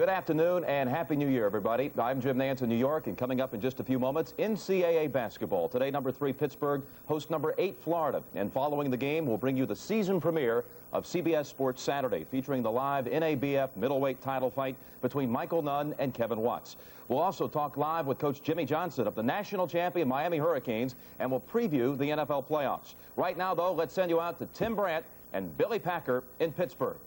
Good afternoon and Happy New Year, everybody. I'm Jim Nance in New York, and coming up in just a few moments, NCAA basketball. Today, number 3 Pittsburgh hosts number 8 Florida. And following the game, we'll bring you the season premiere of CBS Sports Saturday, featuring the live NABF middleweight title fight between Michael Nunn and Kevin Watts. We'll also talk live with Coach Jimmy Johnson of the national champion Miami Hurricanes, and we'll preview the NFL playoffs. Right now, though, let's send you out to Tim Brant and Billy Packer in Pittsburgh.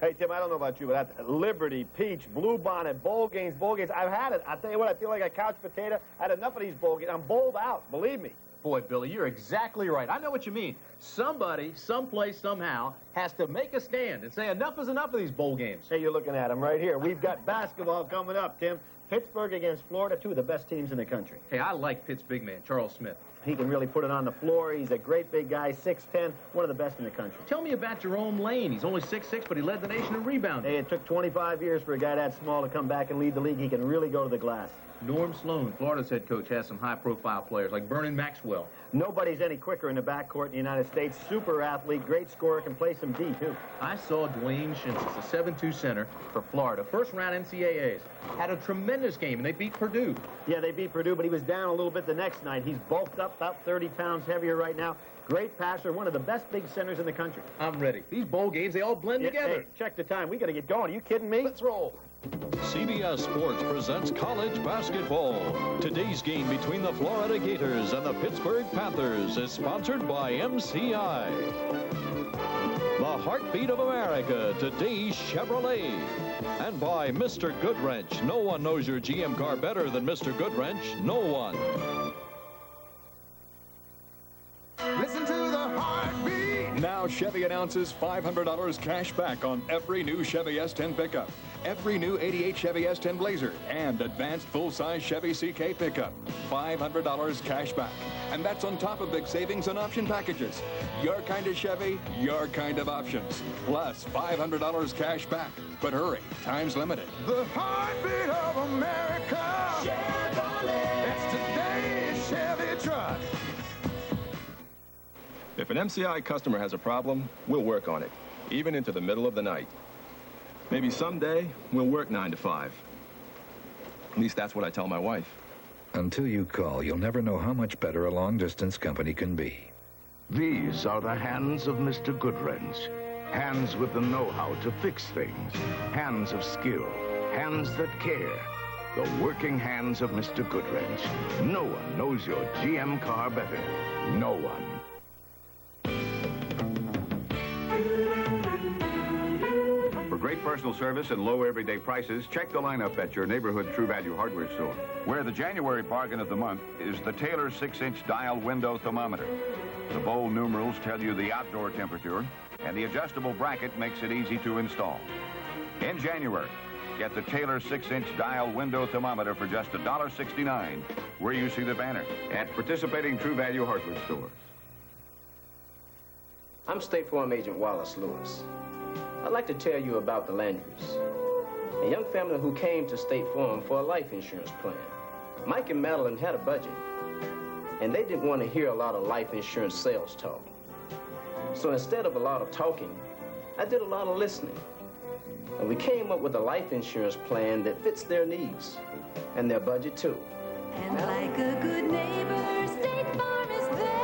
Hey, Tim, I don't know about you, but that's Liberty, Peach, Blue Bonnet, bowl games. I've had it. I'll tell you what, I feel like a couch potato. I had enough of these bowl games. I'm bowled out, believe me. Boy, Billy, you're exactly right. I know what you mean. Somebody, someplace, somehow has to make a stand and say enough is enough of these bowl games. Hey, you're looking at them right here. We've got basketball coming up, Tim. Pittsburgh against Florida, 2 of the best teams in the country. Hey, I like Pitt's big man, Charles Smith. He can really put it on the floor. He's a great big guy, 6'10", one of the best in the country. Tell me about Jerome Lane. He's only 6'6", but he led the nation in rebounding. Hey, it took 25 years for a guy that small to come back and lead the league. He can really go to the glass. Norm Sloan, Florida's head coach, has some high-profile players like Vernon Maxwell. Nobody's any quicker in the backcourt in the United States. Super athlete, great scorer, can play some D, too. I saw Dwayne Shinsis, a 7'2" center for Florida. First-round NCAAs. Had a tremendous game, and they beat Purdue. Yeah, they beat Purdue, but he was down a little bit the next night. He's bulked up, about 30 pounds heavier right now. Great passer, one of the best big centers in the country. I'm ready. These bowl games, they all blend together. Hey, check the time. We got to get going. Are you kidding me? Let's roll. CBS Sports presents college basketball. Today's game between the Florida Gators and the Pittsburgh Panthers is sponsored by MCI. The heartbeat of America, today's Chevrolet. And by Mr. Goodwrench. No one knows your GM car better than Mr. Goodwrench. No one. Listen to the heartbeat. Now Chevy announces $500 cash back on every new Chevy S10 pickup, every new '88 Chevy S10 Blazer, and advanced full-size Chevy CK pickup. $500 cash back. And that's on top of big savings on option packages. Your kind of Chevy, your kind of options. Plus $500 cash back. But hurry, time's limited. The heartbeat of America. Chevrolet. That's today's Chevy truck. If an MCI customer has a problem, we'll work on it, even into the middle of the night. Maybe someday, we'll work 9 to 5. At least that's what I tell my wife. Until you call, you'll never know how much better a long-distance company can be. These are the hands of Mr. Goodwrench. Hands with the know-how to fix things. Hands of skill. Hands that care. The working hands of Mr. Goodwrench. No one knows your GM car better. No one. For great personal service and low everyday prices, check the lineup at your neighborhood True Value hardware store. Where the January bargain of the month is the Taylor 6-inch dial window thermometer. The bold numerals tell you the outdoor temperature, and the adjustable bracket makes it easy to install. In January, get the Taylor 6-inch dial window thermometer for just $1.69, where you see the banner at participating True Value hardware stores. I'm State Farm Agent Wallace Lewis. I'd like to tell you about the Landrys, a young family who came to State Farm for a life insurance plan. Mike and Madeline had a budget, and they didn't want to hear a lot of life insurance sales talk. So instead of a lot of talking, I did a lot of listening. And we came up with a life insurance plan that fits their needs and their budget too. And like a good neighbor, State Farm is there.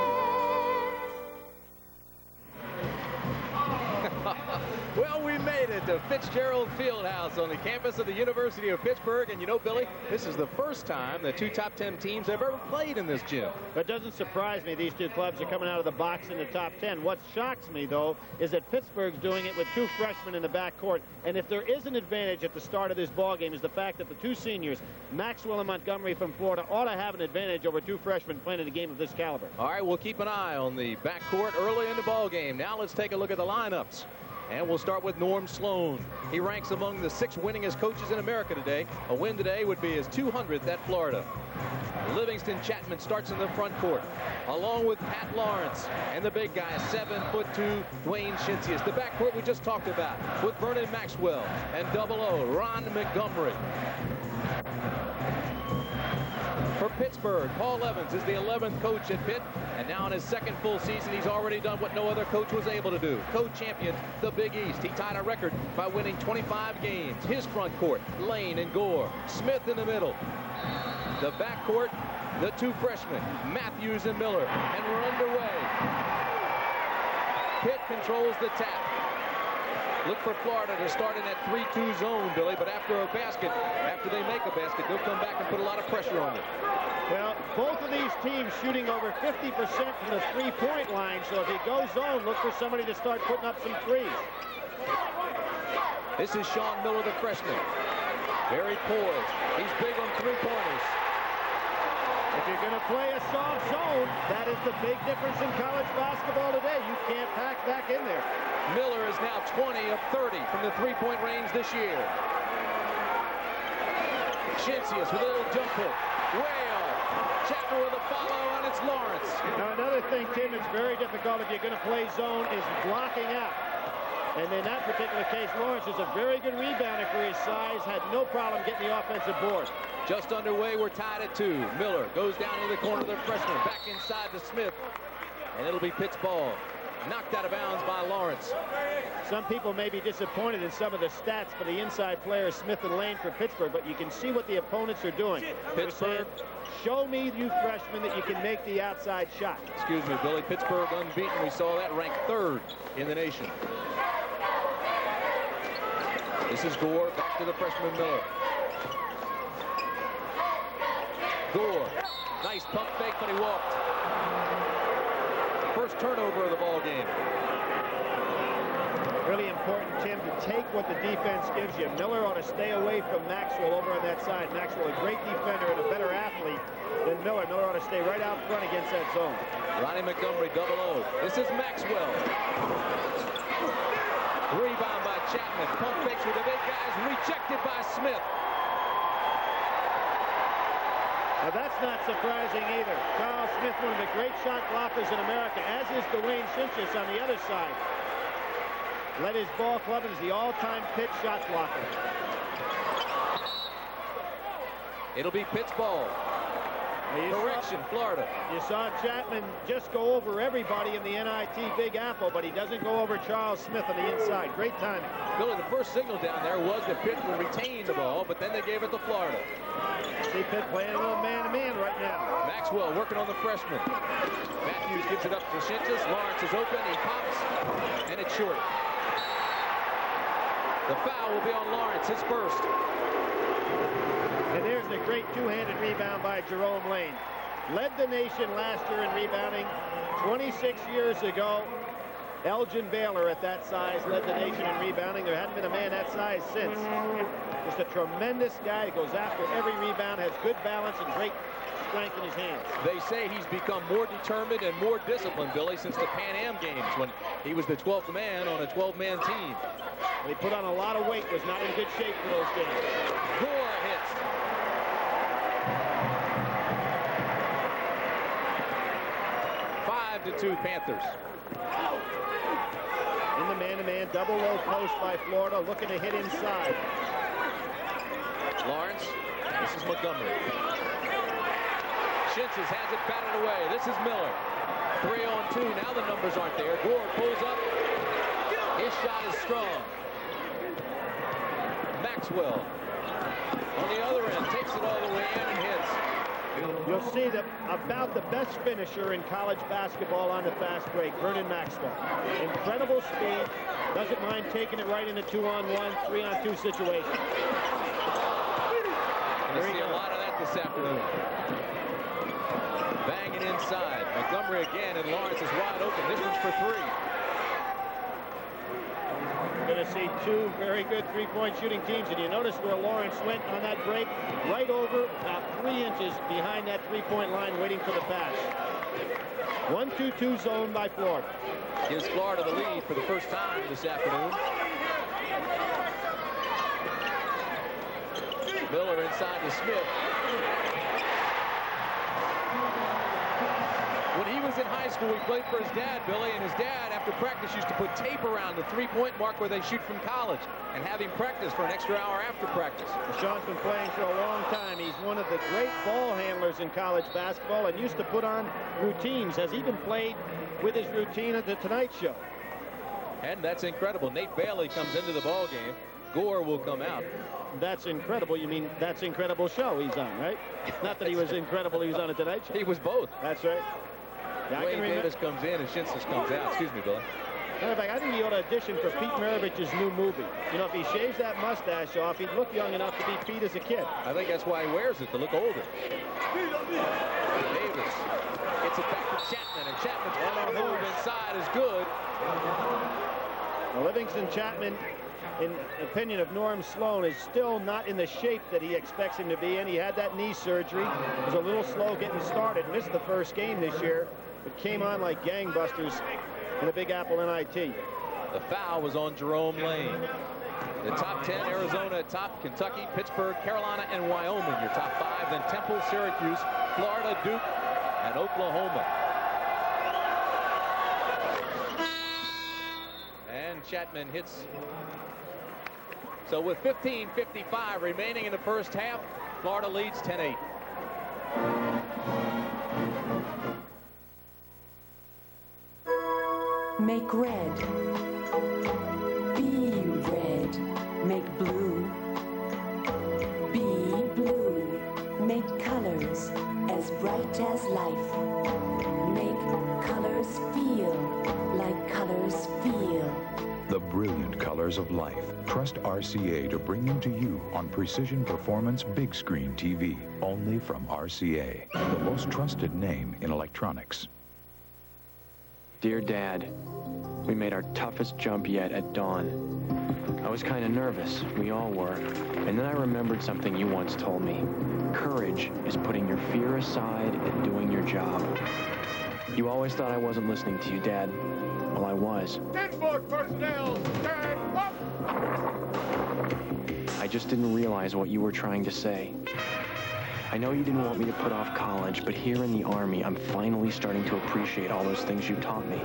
Well, we made it to Fitzgerald Fieldhouse on the campus of the University of Pittsburgh. And you know, Billy, this is the first time that 2 top 10 teams have ever played in this gym. It doesn't surprise me these 2 clubs are coming out of the box in the top 10. What shocks me, though, is that Pittsburgh's doing it with 2 freshmen in the backcourt. And if there is an advantage at the start of this ballgame is the fact that the 2 seniors, Maxwell and Montgomery from Florida, ought to have an advantage over 2 freshmen playing in a game of this caliber. All right, we'll keep an eye on the backcourt early in the ballgame. Now let's take a look at the lineups. And we'll start with Norm Sloan. He ranks among the 6 winningest coaches in America today. A win today would be his 200th at Florida. Livingston Chapman starts in the front court, along with Pat Lawrence and the big guy, 7'2", Dwayne Shinsius. The backcourt we just talked about with Vernon Maxwell and double O, Ron Montgomery. For Pittsburgh, Paul Evans is the 11th coach at Pitt, and now in his second full season, he's already done what no other coach was able to do. Co-champion the Big East. He tied a record by winning 25 games. His front court, Lane and Gore. Smith in the middle. The backcourt, the two freshmen, Matthews and Miller. And we're underway. Pitt controls the tap. Look for Florida to start in that 3-2 zone, Billy, but after they make a basket, they'll come back and put a lot of pressure on you. Well, both of these teams shooting over 50% from the three-point line, so if you go zone, look for somebody to start putting up some threes. This is Sean Miller, the freshman. Very poised. He's big on three-pointers. If you're going to play a soft zone, that is the big difference in college basketball today. You can't pack back in there. Miller is now 20 of 30 from the three-point range this year. Shinsius with a little jump hook. Way off. Chapman with a follow, and it's Lawrence. Now another thing, Tim, it's very difficult if you're going to play zone is blocking out. And in that particular case, Lawrence is a very good rebounder for his size, had no problem getting the offensive board. Just underway, we're tied at 2. Miller goes down in the corner of the freshman, back inside to Smith, and it'll be Pitt's ball. Knocked out of bounds by Lawrence. Some people may be disappointed in some of the stats for the inside players, Smith and Lane for Pittsburgh, but you can see what the opponents are doing. Pittsburgh, show me, you freshmen, that you can make the outside shot. Excuse me, Billy. Pittsburgh unbeaten. We saw that, ranked 3rd in the nation. This is Gore, back to the freshman Miller. Gore, nice pump fake, but he walked. First turnover of the ball game. Really important, Tim, to take what the defense gives you. Miller ought to stay away from Maxwell over on that side. Maxwell, a great defender and a better athlete than Miller. Miller ought to stay right out front against that zone. Ronnie Montgomery, double O. This is Maxwell. Rebound by Chapman. Pump fakes with the big guys. Rejected by Smith. Now that's not surprising either. Charles Smith, one of the great shot blockers in America, as is Dwayne Shinsius on the other side. Led his ball club and is the all-time Pitt shot blocker. It'll be Pitt's ball. Correction, Florida. You saw Chapman just go over everybody in the NIT Big Apple, but he doesn't go over Charles Smith on the inside. Great timing. Billy, the first signal down there was that Pitt would retain the ball, but then they gave it to Florida. See Pitt playing a little man-to-man right now. Maxwell working on the freshman. Matthews gives it up to Shinsius. Lawrence is open. He pops, and it's short. The foul will be on Lawrence, his first. And there's the great two-handed rebound by Jerome Lane. Led the nation last year in rebounding. 26 years ago, Elgin Baylor at that size led the nation in rebounding. There hadn't been a man that size since. Just a tremendous guy who goes after every rebound, has good balance and great strength in his hands. They say he's become more determined and more disciplined, Billy, since the Pan Am games when he was the 12th man on a 12-man team. He put on a lot of weight, was not in good shape for those games. Gore hits. To 2 Panthers. In the man-to-man, double low post by Florida, looking to hit inside. Lawrence, this is Montgomery. Shinsius has it batted away. This is Miller. 3-on-2, now the numbers aren't there. Gore pulls up. His shot is strong. Maxwell on the other end, takes it all the way in and hits. You'll see that about the best finisher in college basketball on the fast break, Vernon Maxwell. Incredible speed, doesn't mind taking it right in a 2-on-1, 3-on-2 situation. Going to see a lot of that this afternoon. Banging inside. Montgomery again, and Lawrence is wide open. This one's for 3. Going to see 2 very good three-point shooting teams, and you notice where Lawrence went on that break, right over about 3 inches behind that three-point line waiting for the pass. 1-2-2 zone by Florida. Gives Florida the lead for the first time this afternoon. Miller inside to Smith. was in high school, he played for his dad, Billy, and his dad, after practice, used to put tape around the three-point mark where they shoot from college and have him practice for an extra hour after practice. Sean's been playing for a long time. He's one of the great ball handlers in college basketball and used to put on routines, has even played with his routine at the Tonight Show. And that's incredible. Nate Bailey comes into the ball game. Gore will come out. That's incredible. You mean That's Incredible show he's on, right? Not that he was incredible, he was on a Tonight Show. He was both. That's right. Yeah, Wayne Davis comes in and Shinsis comes out. Excuse me, Billy. Matter of fact, I think he ought to audition for Pete Maravich's new movie. You know, if he shaves that mustache off, he'd look young enough to be Pete as a kid. I think that's why he wears it, to look older. Davis gets it back to Chapman, and Chapman's move inside is good. Well, Livingston Chapman, in opinion of Norm Sloan, is still not in the shape that he expects him to be in. He had that knee surgery. Was a little slow getting started. Missed the first game this year, but came on like gangbusters in the Big Apple NIT. The foul was on Jerome Lane. The top 10, Arizona at top, Kentucky, Pittsburgh, Carolina, and Wyoming. Your top 5, then Temple, Syracuse, Florida, Duke, and Oklahoma. And Chapman hits. So with 15:55 remaining in the first half, Florida leads 10-8. Make red. Be red. Make blue. Be blue. Make colors as bright as life. Make colors feel like colors feel. The brilliant colors of life. Trust RCA to bring them to you on Precision Performance Big Screen TV. Only from RCA, the most trusted name in electronics. Dear Dad, we made our toughest jump yet at dawn. I was kind of nervous. We all were. And then I remembered something you once told me. Courage is putting your fear aside and doing your job. You always thought I wasn't listening to you, Dad. Well, I was. 10-4 personnel, stand up! I just didn't realize what you were trying to say. I know you didn't want me to put off college, but here in the Army, I'm finally starting to appreciate all those things you taught me.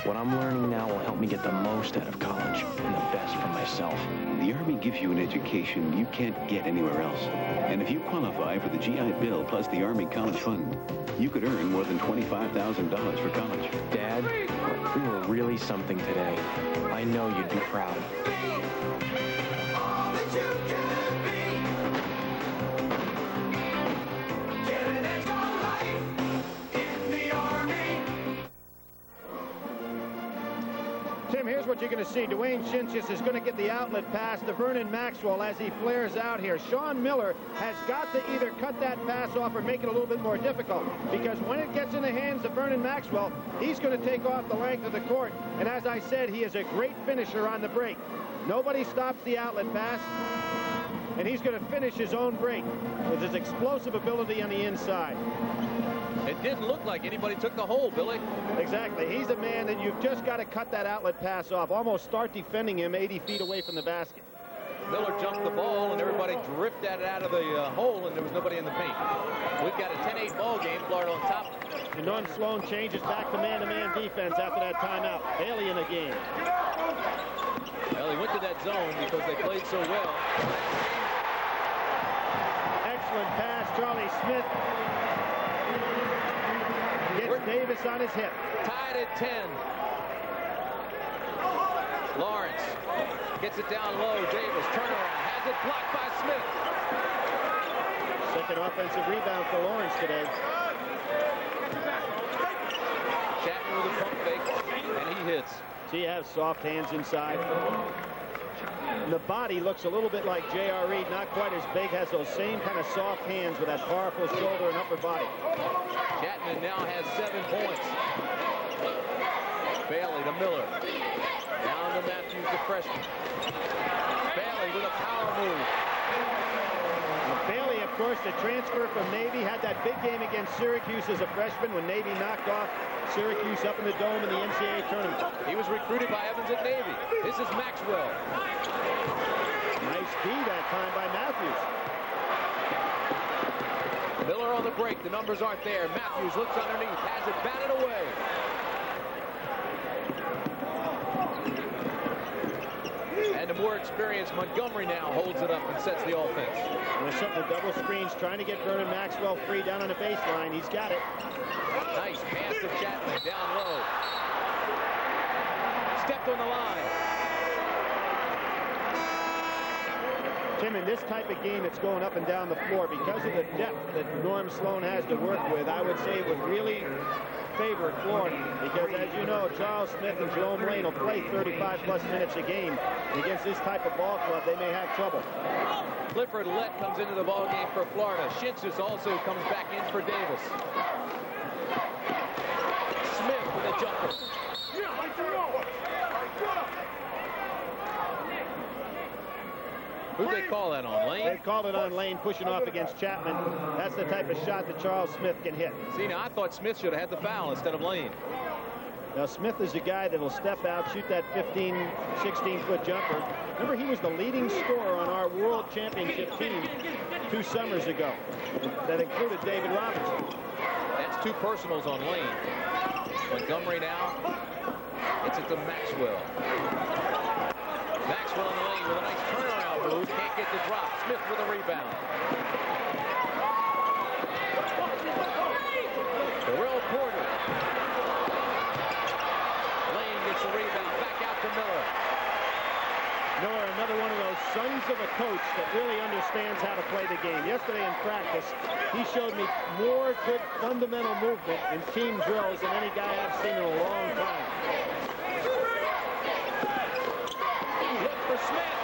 What I'm learning now will help me get the most out of college and the best for myself. The Army gives you an education you can't get anywhere else. And if you qualify for the GI Bill plus the Army College Fund, you could earn more than $25,000 for college. Dad, we were really something today. I know you'd be proud. Tim, here's what you're going to see. Dwayne Shinsis is going to get the outlet pass to Vernon Maxwell as he flares out here. Sean Miller has got to either cut that pass off or make it a little bit more difficult, because when it gets in the hands of Vernon Maxwell, he's going to take off the length of the court. And as I said, he is a great finisher on the break. Nobody stops the outlet pass, and he's going to finish his own break with his explosive ability on the inside. It didn't look like anybody took the hole, Billy. Exactly. He's a man that you've just got to cut that outlet pass off. Almost start defending him 80 feet away from the basket. Miller jumped the ball, and everybody drifted it out of the hole, and there was nobody in the paint. We've got a 10-8 ball game. Florida on top. And Norm Sloan changes back to man-to-man defense after that timeout. Bailey in the game. Well, he went to that zone because they played so well. Excellent pass, Charlie Smith. Gets Davis on his hip. Tied at 10. Lawrence gets it down low. Davis, turnaround, has it blocked by Smith. Second offensive rebound for Lawrence today. Chapman with a pump fake, and he hits. So he has soft hands inside. And the body looks a little bit like J.R. Reed, not quite as big, has those same kind of soft hands with that powerful shoulder and upper body. Chapman now has 7 points. Bailey to Miller. Down to Matthews, the freshman. Bailey with a power move. Bailey, of course, the transfer from Navy, had that big game against Syracuse as a freshman when Navy knocked off Syracuse up in the dome in the NCAA tournament. He was recruited by Evans at Navy. This is Maxwell. Nice D that time by Matthews. Miller on the break. The numbers aren't there. Matthews looks underneath, has it batted away. And the more experienced Montgomery now holds it up and sets the offense. They're setting the double screens, trying to get Vernon Maxwell free down on the baseline. He's got it. Nice pass to Chapman down low. Stepped on the line. Tim, in this type of game, it's going up and down the floor. Because of the depth that Norm Sloan has to work with, I would say it would really favor Florida. Because, as you know, Charles Smith and Jerome Lane will play 35-plus minutes a game. Against this type of ball club, they may have trouble. Clifford Lett comes into the ball game for Florida. Shinsis also comes back in for Davis. Smith with a jumper. Who'd they call that on, Lane? They called it on Lane, pushing off against Chapman. That's the type of shot that Charles Smith can hit. See, now I thought Smith should have had the foul instead of Lane. Now, Smith is a guy that will step out, shoot that 15, 16-foot jumper. Remember, he was the leading scorer on our World Championship team 2 summers ago. That included David Robinson. That's 2 personals on Lane. Montgomery now. It's it to Maxwell. Maxwell in the lane with a nice turnaround move. Can't get the drop. Smith with a rebound. Terrell Porter. Lane gets the rebound. Back out to Miller. Miller, another one of those sons of a coach that really understands how to play the game. Yesterday in practice, he showed me more good fundamental movement in team drills than any guy I've seen in a long time. Smith.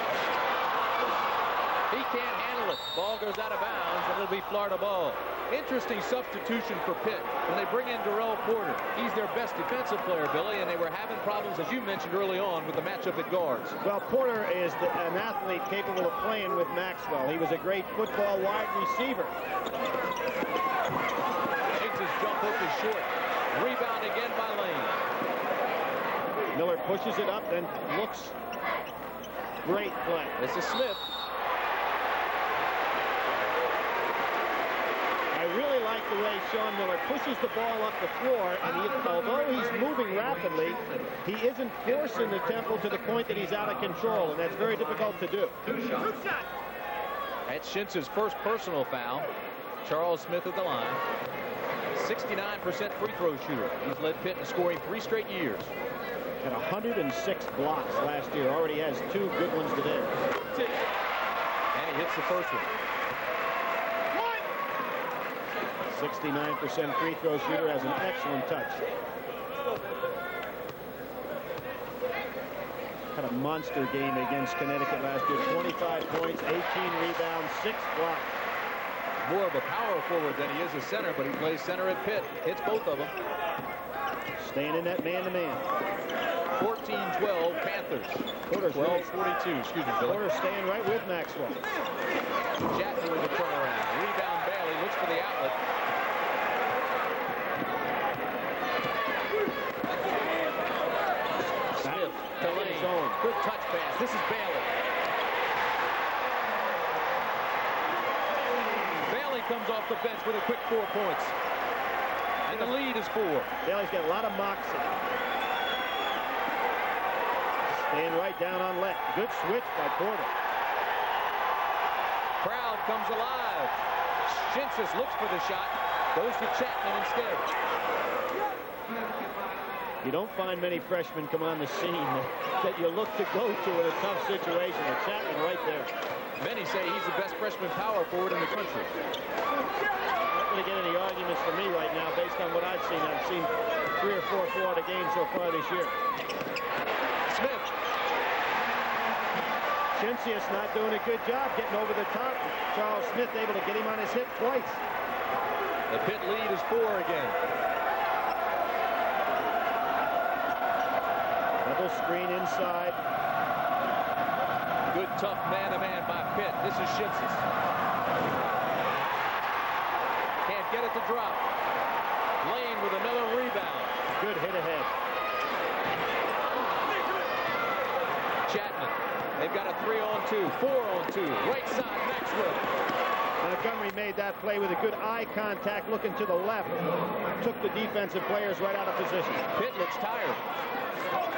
He can't handle it. Ball goes out of bounds, and it'll be Florida ball. Interesting substitution for Pitt when they bring in Terrell Porter. He's their best defensive player, Billy, and they were having problems, as you mentioned early on, with the matchup at guards. Well, Porter is an athlete capable of playing with Maxwell. He was a great football wide receiver. Higgs' jump hook is short. Rebound again by Lane. Miller pushes it up, then looks. Great play. This is Smith. I really like the way Sean Miller pushes the ball up the floor, and although he's moving rapidly, he isn't forcing the tempo to the point that he's out of control, and that's very difficult to do. That's Shintz's first personal foul. Charles Smith at the line. 69% free throw shooter. He's led Pitt in scoring 3 straight years. Had 106 blocks last year. Already has 2 good ones today. And he hits the first one. 69% free throw shooter, has an excellent touch. Had a monster game against Connecticut last year. 25 points, 18 rebounds, 6 blocks. More of a power forward than he is a center, but he plays center at Pitt. Hits both of them. Staying in that man-to-man. 14-12 Panthers. 12-42, excuse me, Bill. Porter staying right with Maxwell. Chapman with a turnaround. Rebound Bailey, looks for the outlet. Smith to Lane. Good touch pass. This is Bailey. Bailey comes off the bench with a quick 4 points. And the lead is 4. Bailey's got a lot of moxie. Staying right down on Lett. Good switch by Porter. Crowd comes alive. Shinsis looks for the shot. Goes to Chapman instead. You don't find many freshmen come on the scene that you look to go to in a tough situation. And Chapman right there. Many say he's the best freshman power forward in the country. Not going to get any arguments from me right now based on what I've seen. I've seen 3 or 4 Florida games so far this year. Smith. Shinsius not doing a good job getting over the top. Charles Smith able to get him on his hip twice. The Pitt lead is 4 again. Double screen inside. Good tough man-to-man by Pitt. This is Shinsis. Can't get it to drop. Lane with another rebound. Good hit ahead. Chapman. They've got a 3-on-2, 4-on-2. Right side, Maxwell. Montgomery made that play with a good eye contact, looking to the left. Took the defensive players right out of position. Pitt looks tired.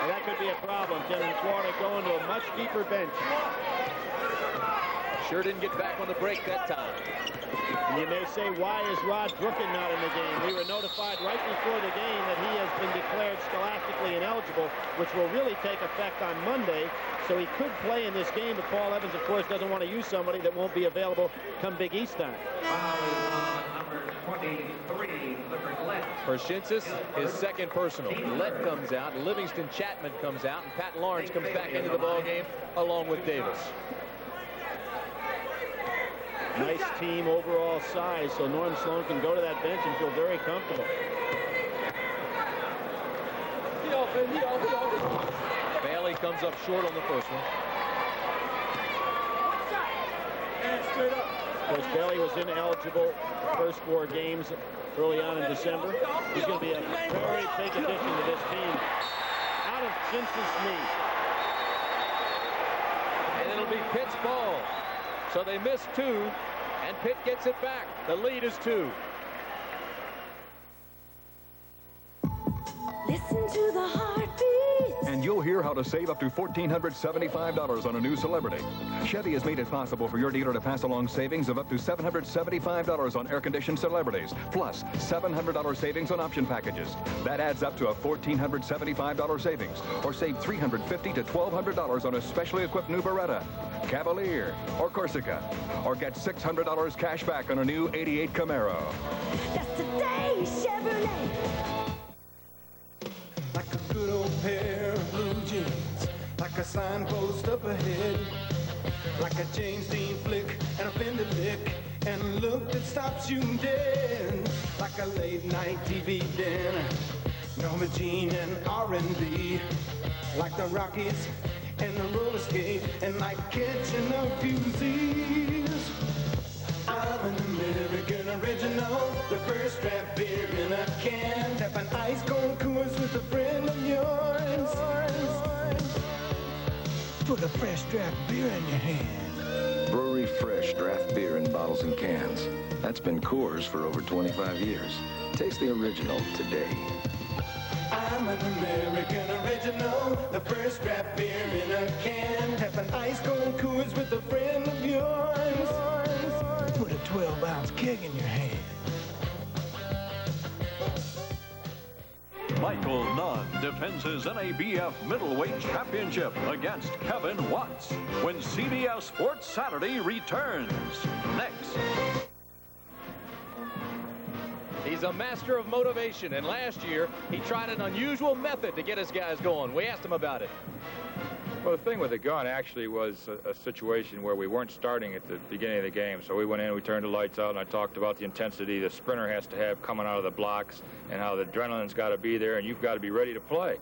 And that could be a problem, Tim, in Florida going to a much deeper bench. Sure didn't get back on the break that time. And you may say, why is Rod Brooken not in the game? We were notified right before the game that he has been declared scholastically ineligible, which will really take effect on Monday. So he could play in this game, but Paul Evans, of course, doesn't want to use somebody that won't be available come Big East time. For Shinsis, his second personal. Lett comes out, Livingston Chapman comes out, and Pat Lawrence comes back into the ballgame along with Davis. Nice team overall size, so Norm Sloan can go to that bench and feel very comfortable. Bailey comes up short on the first one. Of course, Bailey was ineligible first 4 games early on in December. He's going to be a very big addition to this team. Out of Shinsis' knee. And it'll be Pitt's ball. So they miss 2, and Pitt gets it back. The lead is 2. Listen to the heartbeat. And you'll hear how to save up to $1,475 on a new Celebrity. Chevy has made it possible for your dealer to pass along savings of up to $775 on air-conditioned Celebrities, plus $700 savings on option packages. That adds up to a $1,475 savings, or save $350 to $1,200 on a specially equipped new Beretta, Cavalier, or Corsica, or get $600 cash back on a new '88 Camaro. That's today's Chevrolet. Like a good old pair of blue jeans, like a signpost up ahead, like a James Dean flick and a Fender lick, and a look that stops you dead, like a late night TV dinner, Norma Jean and R&B, like the Rockies and the roller skate, and like catching a few Z's. I'm an American original, the first draft beer in a can. Have an ice cold Coors with a friend of yours. Put a fresh draft beer in your hand. Brewery Fresh draft beer in bottles and cans. That's been Coors for over 25 years. Taste the original today. I'm an American original, the first draft beer in a can. Have an ice cold Coors with a friend of yours. Put a 12-ounce keg in your hand. Michael Nunn defends his NABF middleweight championship against Kevin Watts when CBS Sports Saturday returns next. He's a master of motivation, and last year he tried an unusual method to get his guys going. We asked him about it. Well, the thing with the gun actually was a situation where we weren't starting at the beginning of the game. So we went in, we turned the lights out, and I talked about the intensity the sprinter has to have coming out of the blocks and how the adrenaline's got to be there and you've got to be ready to play.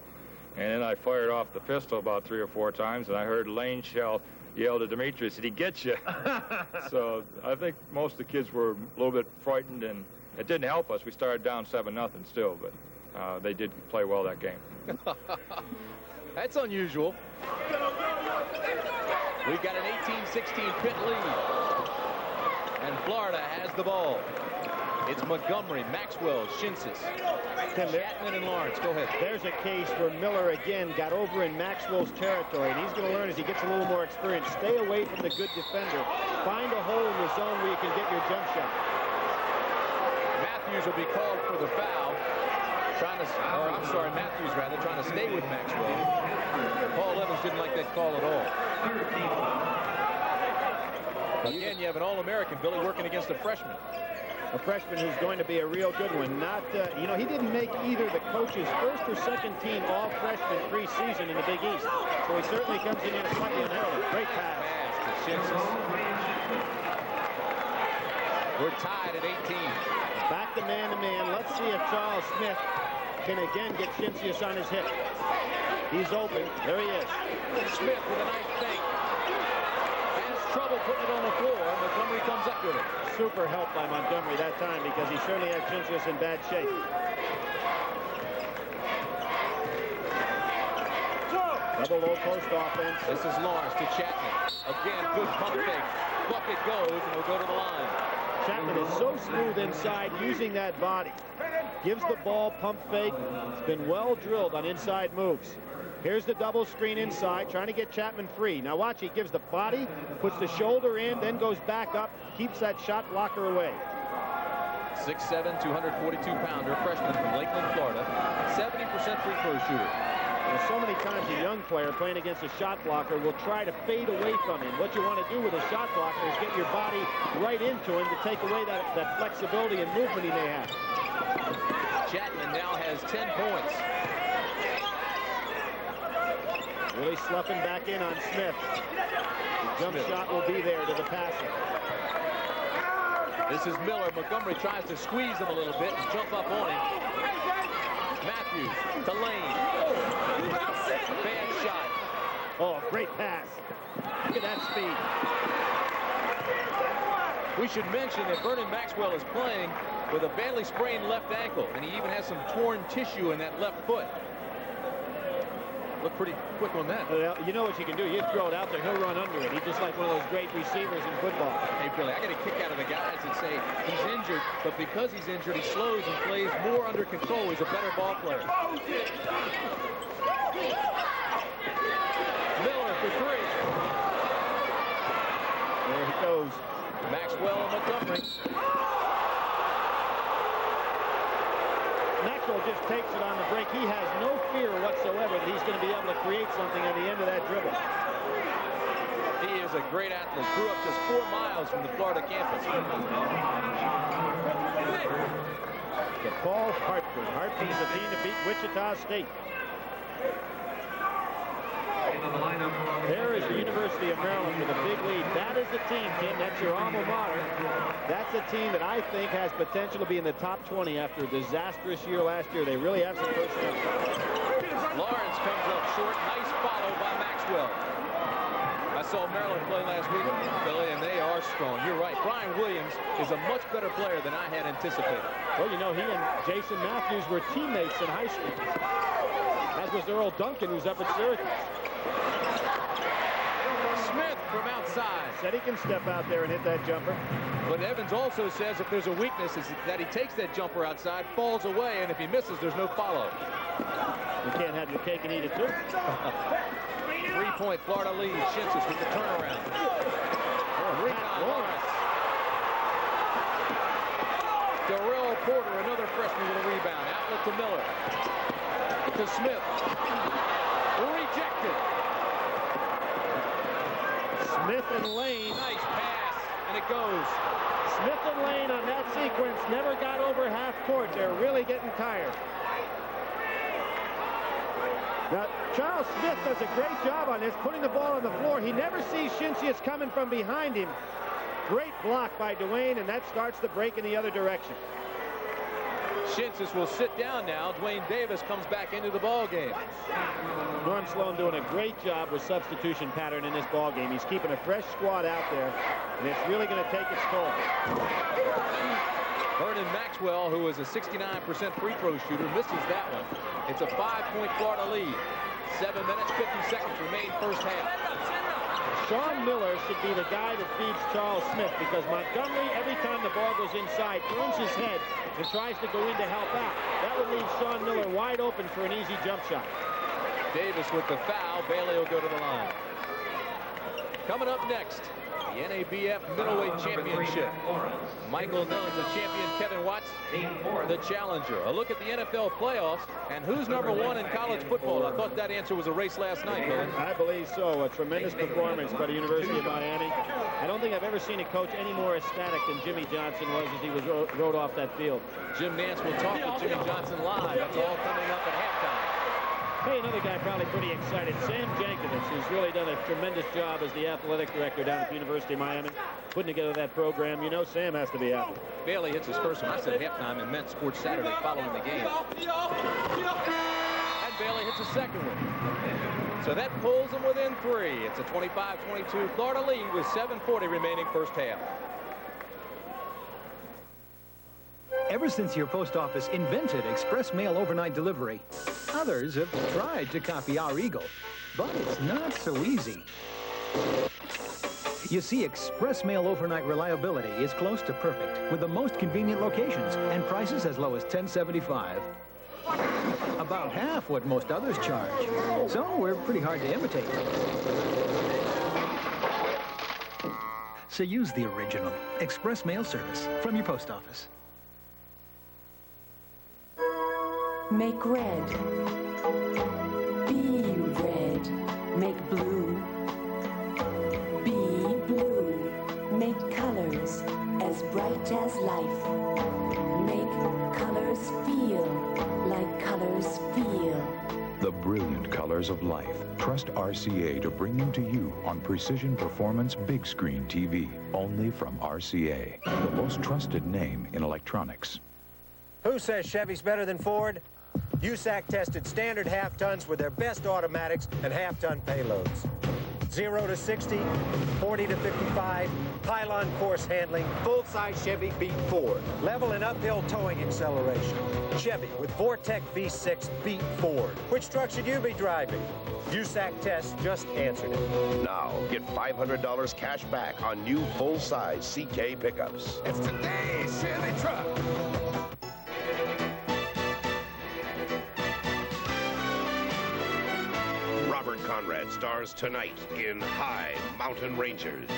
And then I fired off the pistol about 3 or 4 times, and I heard Lane Shell yell to Demetrius, "Did he get you?" So I think most of the kids were a little bit frightened, and it didn't help us. We started down 7-0 still, but they did play well that game. That's unusual. We've got an 18-16 Pitt lead. And Florida has the ball. It's Montgomery, Maxwell, Shinsis, Chapman, and Lawrence. Go ahead. There's a case where Miller again got over in Maxwell's territory, and he's going to learn as he gets a little more experience. Stay away from the good defender. Find a hole in the zone where you can get your jump shot. Matthews will be called for the foul. Matthews rather, trying to stay with Maxwell. Paul Evans didn't like that call at all. Again, you have an All-American, Billy, working against a freshman. A freshman who's going to be a real good one. Not, he didn't make either the coach's first or second team all-freshman preseason in the Big East. So he certainly comes in here slightly unheralded. Great pass. We're tied at 18. Back to man-to-man. Let's see if Charles Smith can again get Shinsius on his hip. He's open. There he is. Smith with a nice fake. Has trouble putting it on the floor. Montgomery comes up with it. Super help by Montgomery that time because he certainly had Shinsius in bad shape. Double low post offense. This is Lawrence to Chapman. Again, good pump fake. Bucket goes, and will go to the line. Chapman is so smooth inside using that body. Gives the ball pump fake. It's been well drilled on inside moves. Here's the double screen inside, trying to get Chapman free. Now watch, he gives the body, puts the shoulder in, then goes back up, keeps that shot blocker away. 6'7", 242-pounder, freshman from Lakeland, Florida. 70% free throw shooter. Well, so many times a young player playing against a shot blocker will try to fade away from him. What you want to do with a shot blocker is get your body right into him to take away that flexibility and movement he may have. Chapman now has 10 points. Really sloughing back in on Smith. The jump shot will be there to the passer. This is Miller. Montgomery tries to squeeze him a little bit and jump up on him. Matthews to Lane. Bad shot. Oh, great pass. Look at that speed. We should mention that Vernon Maxwell is playing with a badly sprained left ankle, and he even has some torn tissue in that left foot. Look pretty quick on that. Well, you know what you can do. You throw it out there, he'll run under it. He's just like one of those great receivers in football. Hey, Billy, I got a kick out of the guys that say he's injured, but because he's injured, he slows and plays more under control. He's a better ball player. Miller for three. There he goes. Maxwell and Montgomery. Maxwell just takes it on the break. He has no fear whatsoever that he's going to be able to create something on the end of that dribble. He is a great athlete. Grew up just 4 miles from the Florida campus. DePaul Hartford. Hartford's the team to beat Wichita State. There is the University of Maryland with a big lead. That is the team, Tim. That's your alma mater. That's a team that I think has potential to be in the top 20 after a disastrous year last year. They really have some personnel. Lawrence comes up short. Nice follow by Maxwell. I saw Maryland play last week, Billy, and they are strong. You're right. Brian Williams is a much better player than I had anticipated. Well, you know, he and Jason Matthews were teammates in high school. As was Earl Duncan, who's up at Syracuse. Smith from outside. Said he can step out there and hit that jumper. But Evans also says if there's a weakness is that he takes that jumper outside, falls away, and if he misses, there's no follow. You can't have your cake and eat it too. 3-point Florida lead. Shinsis with the turnaround. Rebound Lawrence. Darrell Porter, another freshman with a rebound. Outlet to Miller. To Smith. Rejected. Smith and Lane. Nice pass, and it goes. Smith and Lane on that sequence never got over half court. They're really getting tired. Now, Charles Smith does a great job on this, putting the ball on the floor. He never sees Shinsius coming from behind him. Great block by Dwayne, and that starts the break in the other direction. Shinsis will sit down now. Dwayne Davis comes back into the ball game. Norm Sloan doing a great job with substitution pattern in this ball game. He's keeping a fresh squad out there, and it's really going to take its toll. Vernon Maxwell, who is a 69% free throw shooter, misses that one. It's a 5-point Florida lead. 7 minutes, 50 seconds remain first half. Sean Miller should be the guy that feeds Charles Smith, because Montgomery, every time the ball goes inside, turns his head and tries to go in to help out. That would leave Sean Miller wide open for an easy jump shot. Davis with the foul. Bailey will go to the line. Coming up next, the NABF Middleweight Championship. Michael Millen, the champion. Kevin Watts, the challenger. A look at the NFL playoffs and who's number 1 in college football. I thought that answer was a race last night, Millen. I believe so. A tremendous performance by the University of Miami. I don't think I've ever seen a coach any more ecstatic than Jimmy Johnson was as he was rode off that field. Jim Nance will talk with Jimmy Johnson live. That's all coming up at halftime. Hey, another guy probably pretty excited, Sam Jankovich, who's really done a tremendous job as the athletic director down at the University of Miami, putting together that program. You know Sam has to be happy. Bailey hits his first one. I said halftime and meant Sports Saturday following the game. And Bailey hits a second one. So that pulls them within 3. It's a 25-22 Florida lead with 7:40 remaining first half. Ever since your post office invented express mail overnight delivery, others have tried to copy our eagle, but it's not so easy. You see, express mail overnight reliability is close to perfect, with the most convenient locations and prices as low as $10.75. About half what most others charge. So we're pretty hard to imitate. So use the original express mail service from your post office. Make red. Be red. Make blue. Be blue. Make colors as bright as life. Make colors feel like colors feel. The brilliant colors of life. Trust RCA to bring them to you on Precision Performance Big Screen TV. Only from RCA, the most trusted name in electronics. Who says Chevy's better than Ford? USAC tested standard half-tons with their best automatics and half-ton payloads. 0 to 60, 40 to 55, pylon force handling, full-size Chevy beat Ford. Level and uphill towing acceleration. Chevy with Vortec V6 beat Ford. Which truck should you be driving? USAC tests just answered it. Now, get $500 cash back on new full-size CK pickups. It's today's Chevy truck. Robert Conrad stars tonight in High Mountain Rangers.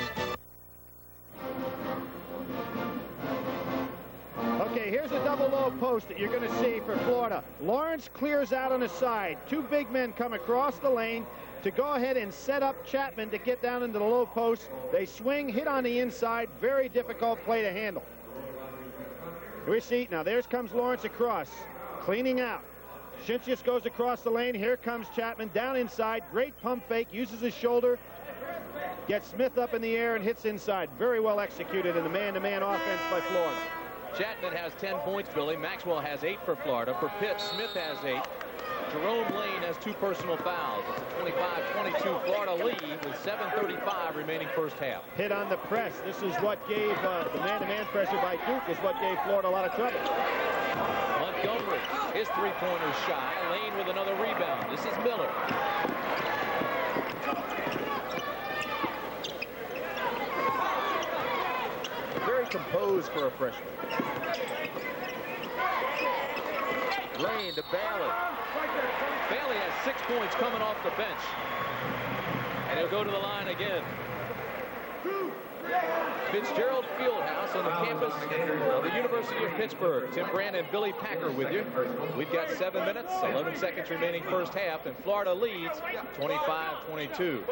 Okay, here's a double low post that you're going to see for Florida. Lawrence clears out on the side. Two big men come across the lane to go ahead and set up Chapman to get down into the low post. They swing, hit on the inside. Very difficult play to handle. Here we see, now there comes Lawrence across, cleaning out. Shinchis goes across the lane. Here comes Chapman down inside. Great pump fake, uses his shoulder, gets Smith up in the air and hits inside. Very well executed in the man-to-man offense by Florida. Chapman has 10 points, Billy. Maxwell has 8 for Florida. For Pitt, Smith has 8. Jerome Lane has 2 personal fouls. It's a 25-22 Florida lead with 7:35 remaining first half. Hit on the press. This is what gave the man-to-man pressure by Duke is what gave Florida a lot of trouble. Montgomery, his three-pointer shy. Lane with another rebound. This is Miller. Very composed for a freshman. Lane to Bailey. Bailey has 6 points coming off the bench. And he'll go to the line again. Fitzgerald Fieldhouse on the campus of the University of Pittsburgh. Tim Brant and Billy Packer with you. We've got 7 minutes, 11 seconds remaining first half, and Florida leads 25-22.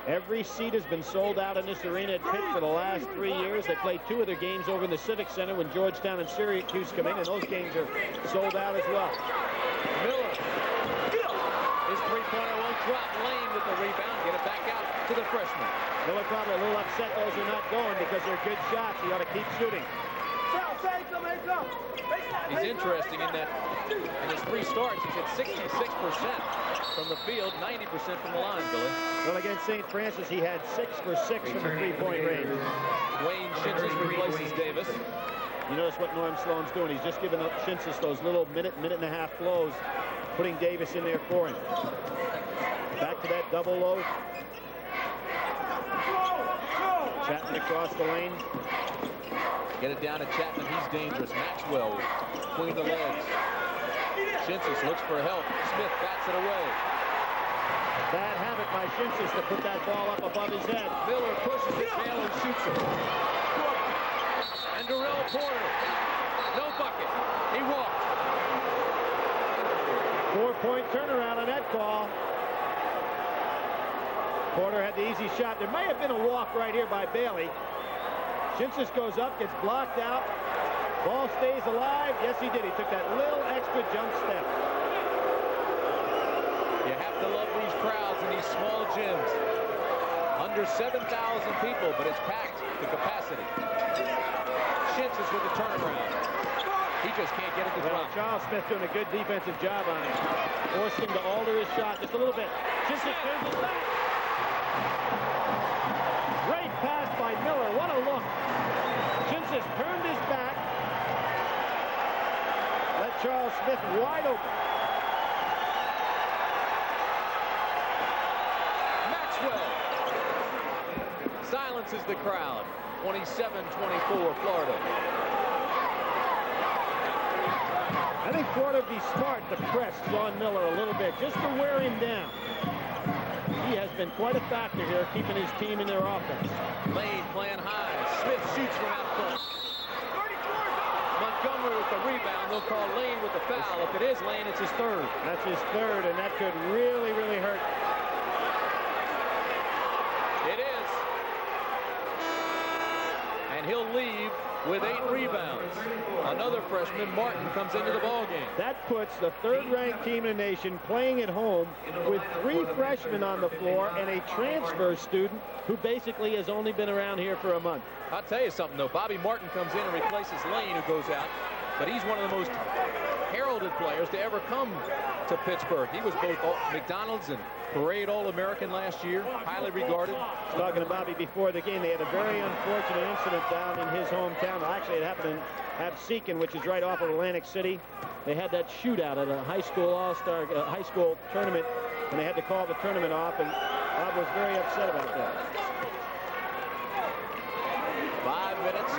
Every seat has been sold out in this arena at Pitt for the last 3 years. They played 2 of their games over in the Civic Center when Georgetown and Syracuse come in, and those games are sold out as well. Miller. His three-pointer won't drop. Lane with the rebound. Get it back out to the freshman. Miller probably a little upset those are not going because they're good shots. He ought to keep shooting. He's interesting in that in his 3 starts, he's at 66% from the field, 90% from the line, Billy. Well, against St. Francis, he had 6 for 6 from the three-point range. Wayne Shinchis replaces Davis. You notice what Norm Sloan's doing. He's just giving Shinchis those little minute and a half flows, putting Davis in there for him. Back to that double low. Chapman across the lane. Get it down to Chapman. He's dangerous. Maxwell between the legs. Shinchis looks for help. Smith bats it away. Bad habit by Shinchis to put that ball up above his head. Miller pushes it. Baylor shoots it. And Darrell Porter. No bucket. He walked. 4-point turnaround on that call. Porter had the easy shot. There may have been a walk right here by Bailey. Shinchis goes up, gets blocked out. Ball stays alive. Yes, he did. He took that little extra jump step. You have to love these crowds in these small gyms. Under 7,000 people, but it's packed to capacity. Shinchis with the turnaround. He just can't get it to drop. Charles Smith doing a good defensive job on him. Forced him to alter his shot just a little bit. Shinchis turns his back. Great pass by Miller. What a look. Shinchis turned his back. Charles Smith wide open. Maxwell silences the crowd. 27-24, Florida. I think Florida would be smart to press Sean Miller a little bit, just to wear him down. He has been quite a factor here, keeping his team in their offense. Lane playing high. Smith shoots from out front. Montgomery with the rebound. They'll call Lane with the foul. If it is Lane, it's his third. That's his third, and that could really, really hurt. It is. And he'll leave with 8 rebounds. Another freshman, Martin, comes into the ballgame. That puts the third-ranked team in the nation playing at home with 3 freshmen on the floor and a transfer student who basically has only been around here for a month. I'll tell you something, though. Bobby Martin comes in and replaces Lane, who goes out. But he's one of the most heralded players to ever come to Pittsburgh. He was both McDonald's and Parade All-American last year, highly regarded. Talking to Bobby before the game, they had a very unfortunate incident down in his hometown. Well, actually, it happened in Absecon, which is right off of Atlantic City. They had that shootout at a high school all-star high school tournament, and they had to call the tournament off, and Bob was very upset about that. 5 minutes,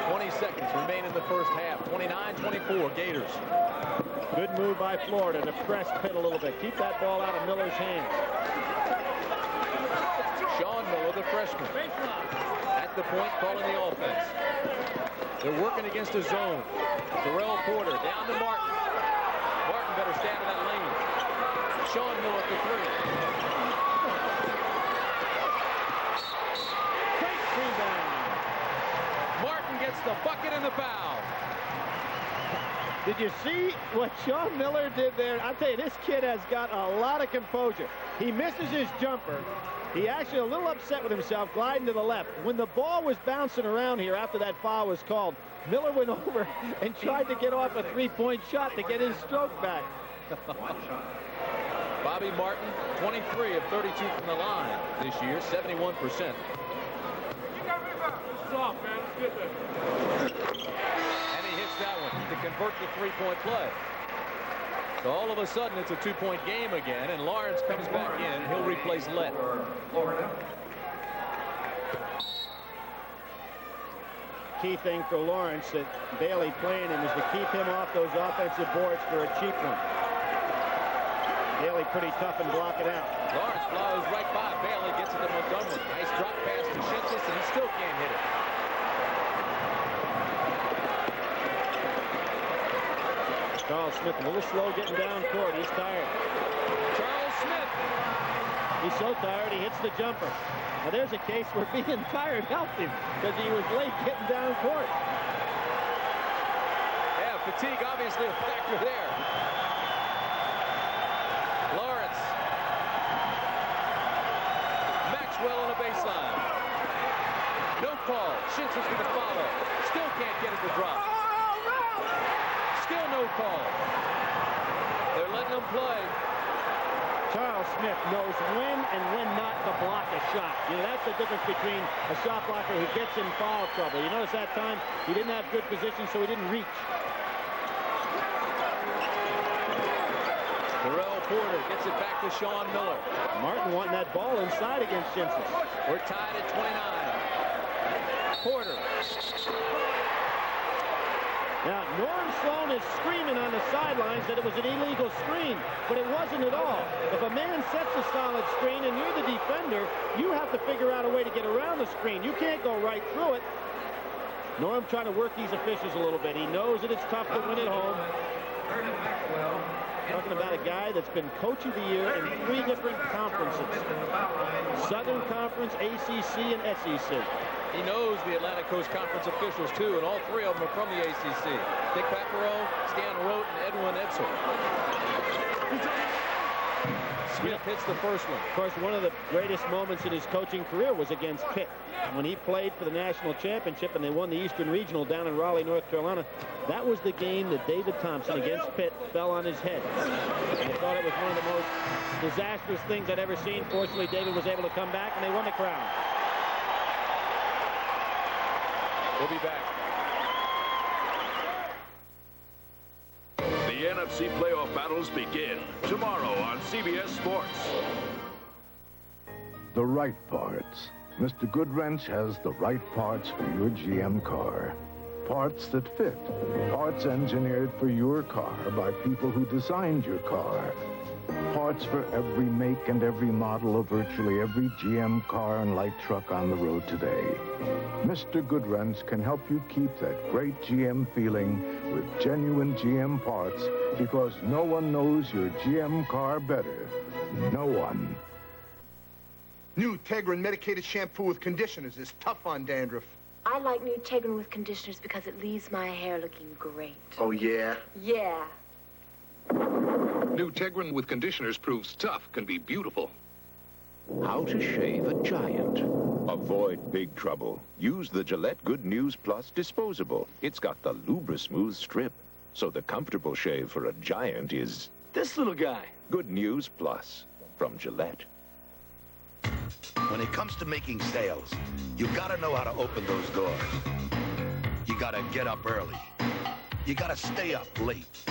20 seconds remain in the first half. 29-24, Gators. Good move by Florida to press Pitt a little bit. Keep that ball out of Miller's hands. Sean Miller, the freshman, at the point calling the offense. They're working against a zone. Terrell Porter down to Martin. Martin better stand in that lane. Sean Miller at the 3. Great rebound. Martin gets the bucket and the foul. Did you see what Sean Miller did there? I'll tell you, this kid has got a lot of composure. He misses his jumper. He actually a little upset with himself, gliding to the left. When the ball was bouncing around here after that foul was called, Miller went over and tried to get off a three-point shot to get his stroke back. Bobby Martin, 23 of 32 from the line this year, 71%. Soft, man. Let's get this. And he hits that one to convert the three-point play. So all of a sudden, it's a 2-point game again, and Lawrence comes back in. He'll replace Lett. Key thing for Lawrence that Bailey playing him is to keep him off those offensive boards for a cheap one. Bailey pretty tough and block it out. Lawrence blows right by. Bailey gets it to Montgomery. Nice drop pass to Shinsis, and he still can't hit it. Charles Smith a little slow getting down court. He's tired. Charles Smith. He's so tired he hits the jumper. Now there's a case where being tired helped him because he was late getting down court. Yeah, fatigue obviously a factor there. Lawrence. Maxwell on a baseline. No call. Shinsis with the follow. Still can't get it to drop. Still no call. They're letting them play. Charles Smith knows when and when not to block a shot. You know, that's the difference between a shot blocker who gets in foul trouble. You notice that time he didn't have good position, so he didn't reach. Terrell Porter gets it back to Sean Miller. Martin wanting that ball inside against Shinsis. We're tied at 29. Porter. Now, Norm Sloan is screaming on the sidelines that it was an illegal screen, but it wasn't at all. If a man sets a solid screen and you're the defender, you have to figure out a way to get around the screen. You can't go right through it. Norm trying to work these officials a little bit. He knows that it's tough to win at home. Talking about a guy that's been Coach of the Year in 3 different conferences. Southern Conference, ACC, and SEC. He knows the Atlantic Coast Conference officials, too, and all 3 of them are from the ACC. Dick Paparo, Stan Rote, and Edwin Edsel. Smith hits the first one. Of course, one of the greatest moments in his coaching career was against Pitt. When he played for the national championship and they won the Eastern Regional down in Raleigh, North Carolina, that was the game that David Thompson against Pitt fell on his head. And I thought it was one of the most disastrous things I'd ever seen. Fortunately, David was able to come back, and they won the crown. We'll be back. battles begin tomorrow on CBS Sports. The right parts. Mr. Goodwrench has the right parts for your GM car. Parts that fit. Parts engineered for your car by people who designed your car. Parts for every make and every model of virtually every GM car and light truck on the road today. Mr. Goodwrench can help you keep that great GM feeling with genuine GM parts, because no one knows your GM car better. No one. New Tegrin medicated shampoo with conditioners is tough on dandruff. I like new Tegrin with conditioners because it leaves my hair looking great. Oh, yeah? Yeah. New Tegrin with conditioners proves tough can be beautiful. How to shave a giant. Avoid big trouble. Use the Gillette Good News Plus disposable. It's got the Lubra-Smooth strip, so the comfortable shave for a giant is This little guy. Good News Plus from Gillette. When it comes to making sales, you gotta know how to open those doors. You gotta get up early. You gotta stay up late.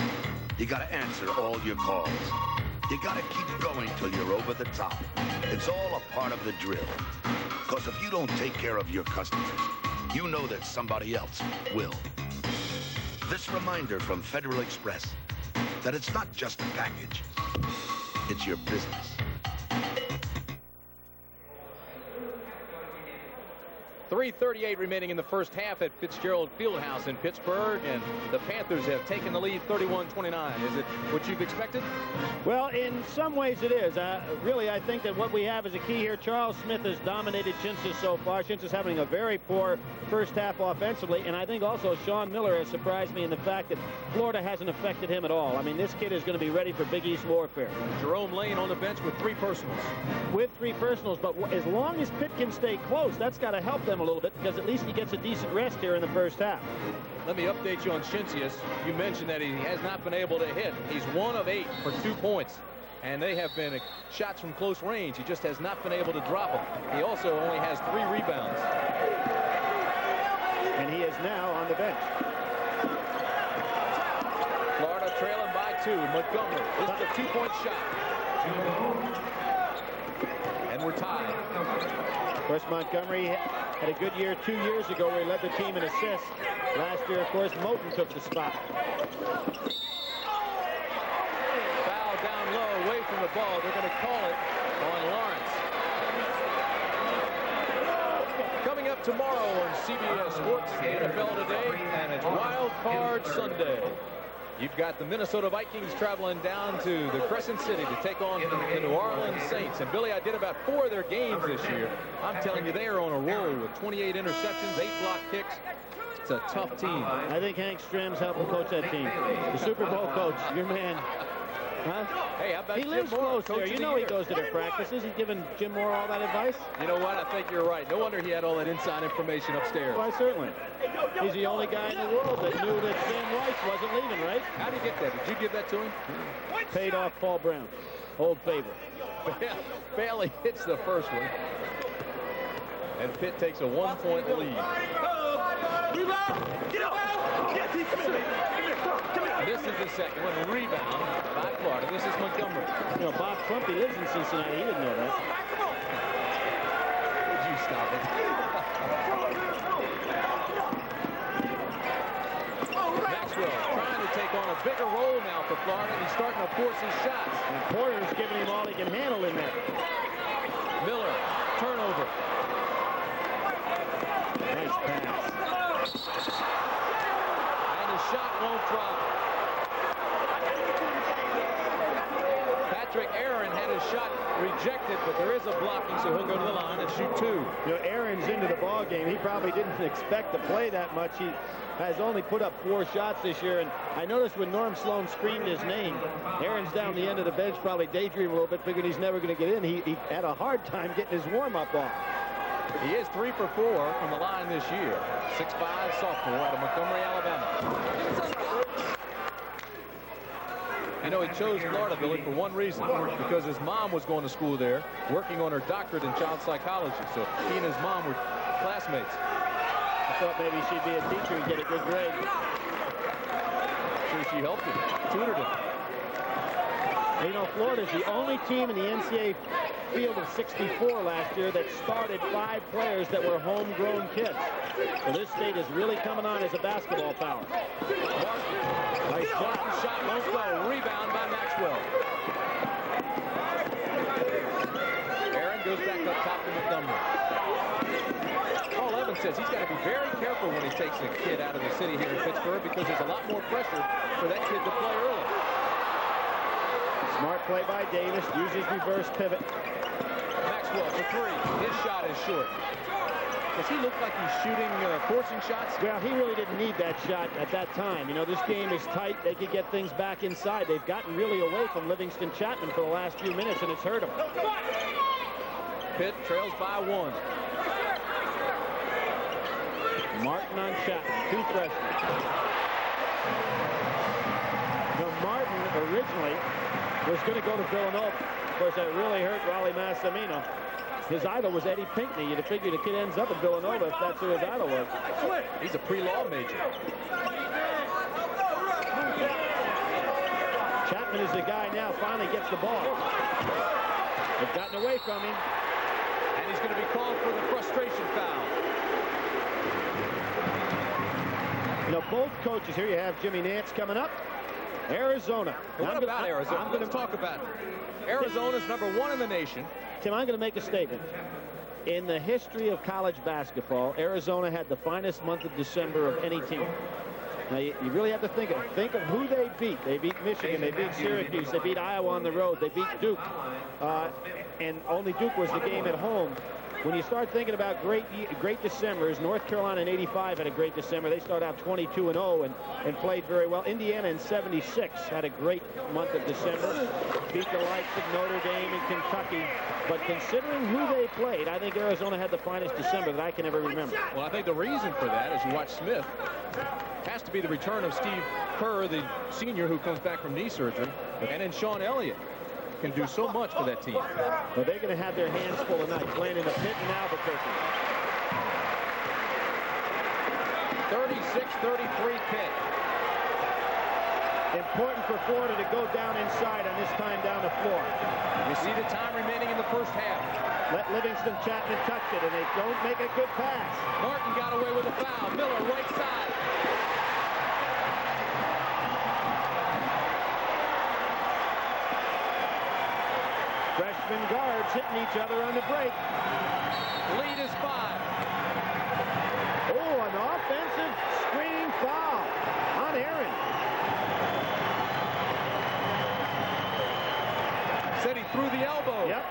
You gotta answer all your calls. You gotta keep going till you're over the top. It's all a part of the drill. Because if you don't take care of your customers, you know that somebody else will. This reminder from Federal Express that it's not just a package, it's your business. 3:38 remaining in the first half at Fitzgerald Fieldhouse in Pittsburgh, and the Panthers have taken the lead 31-29. Is it what you've expected? Well, in some ways it is. Really, I think that what we have is a key here. Charles Smith has dominated Chintzes so far. Chintzes having a very poor first half offensively, and I think also Sean Miller has surprised me in the fact that Florida hasn't affected him at all. I mean, this kid is going to be ready for Big East warfare. Jerome Lane on the bench with 3 personals. With 3 personals, but as long as Pitt can stay close, that's got to help them a little bit, because at least he gets a decent rest here in the first half. Let me update you on Chintzes. You mentioned that he has not been able to hit. He's 1 of 8 for 2 points, and they have been shots from close range. He just has not been able to drop them. He also only has 3 rebounds. And he is now on the bench. Florida trailing by 2. Montgomery. This is a 2-point shot. And we're tied. Of course, Montgomery had a good year 2 years ago where he led the team in assists. Last year, of course, Moten took the spot. Foul down low, away from the ball. They're going to call it on Lawrence. Coming up tomorrow on CBS Sports, the NFL Today, and it's Wild Card Sunday. You've got the Minnesota Vikings traveling down to the Crescent City to take on the New Orleans Saints. And, Billy, I did about 4 of their games this year. I'm telling you, they are on a roll with 28 interceptions, 8 block kicks. It's a tough team. I think Hank Stram's helping coach that team. The Super Bowl coach, your man. Huh? Hey, how about he lives close there. You know he goes to their practices. He's giving Jim Moore all that advice. You know what? I think you're right. No wonder he had all that inside information upstairs. Why, certainly. He's the only guy in the world that knew that Sam Rice wasn't leaving, right? How did you get that? Did you give that to him? Paid off Paul Brown. Old favorite. Bailey hits the first one. And Pitt takes a 1-point lead. This is the second one. Rebound by Florida. This is Montgomery. You know, Bob Crumpy lives in Cincinnati. He didn't know that. Would you stop it? Maxwell trying to take on a bigger role now for Florida. He's starting to force his shots. And Porter's giving him all he can handle in there. Miller, turnover. Nice pass. And his shot won't drop. Patrick Aaron had his shot rejected, but there is a blocking, so he'll go to the line and shoot 2. You know, Aaron's into the ball game. He probably didn't expect to play that much. He has only put up 4 shots this year, and I noticed when Norm Sloan screamed his name, Aaron's down the end of the bench, probably daydreaming a little bit, figured he's never going to get in. He had a hard time getting his warm-up off. He is 3 for 4 from the line this year. 6'5" sophomore out of Montgomery, Alabama. You know, he chose Florida, Billy, for one reason, because his mom was going to school there, working on her doctorate in child psychology. So he and his mom were classmates. I thought maybe she'd be a teacher and get a good grade. Sure, she helped him, tutored him. You know, Florida's the only team in the NCAA field of 64 last year that started 5 players that were homegrown kids. So this state is really coming on as a basketball power. Nice shot won't go. Rebound by Maxwell. Aaron goes back up top to Montgomery. Paul Evans says he's got to be very careful when he takes a kid out of the city here in Pittsburgh because there's a lot more pressure for that kid to play early. Smart play by Davis. Uses reverse pivot. Maxwell for 3. His shot is short. Does he look like he's shooting, forcing shots? Well, he really didn't need that shot at that time. You know, this game is tight. They could get things back inside. They've gotten really away from Livingston Chapman for the last few minutes, and it's hurt them. Pitt trails by 1. Martin on Chapman. 2 freshmen. Now, Martin originally was going to go to Villanova. Of course, that really hurt Raleigh Massimino. His idol was Eddie Pinckney. You'd figure the kid ends up at Villanova if that's who his idol was. He's a pre-law major. Chapman is the guy now, finally gets the ball. They've gotten away from him. And he's going to be called for the frustration foul. You know, both coaches here, you have Jimmy Nance coming up. Arizona. What about Arizona? Let's talk about it. Arizona's number 1 in the nation. Tim, I'm going to make a statement. In the history of college basketball, Arizona had the finest month of December of any team. Now, you really have to think of who they beat. They beat Michigan. They beat Syracuse. They beat Iowa on the road. They beat Duke. And only Duke was the game at home. When you start thinking about great Decembers, North Carolina in '85 had a great December. They started out 22-0 and played very well. Indiana in '76 had a great month of December. Beat the likes of Notre Dame and Kentucky. But considering who they played, I think Arizona had the finest December that I can ever remember. Well, I think the reason for that, as you watch Smith, has to be the return of Steve Kerr, the senior who comes back from knee surgery, and then Sean Elliott. Can do so much for that team. Well, they're going to have their hands full tonight playing in the Pitt and Albuquerque. 36-33 Pitt. Important for Florida to go down inside on this time down the floor. You see the time remaining in the first half. Let Livingston Chapman touch it, and they don't make a good pass. Martin got away with a foul. Miller right side. Freshman guards hitting each other on the break. Lead is 5. Oh, an offensive screen foul on Aaron. Said he threw the elbow. Yep.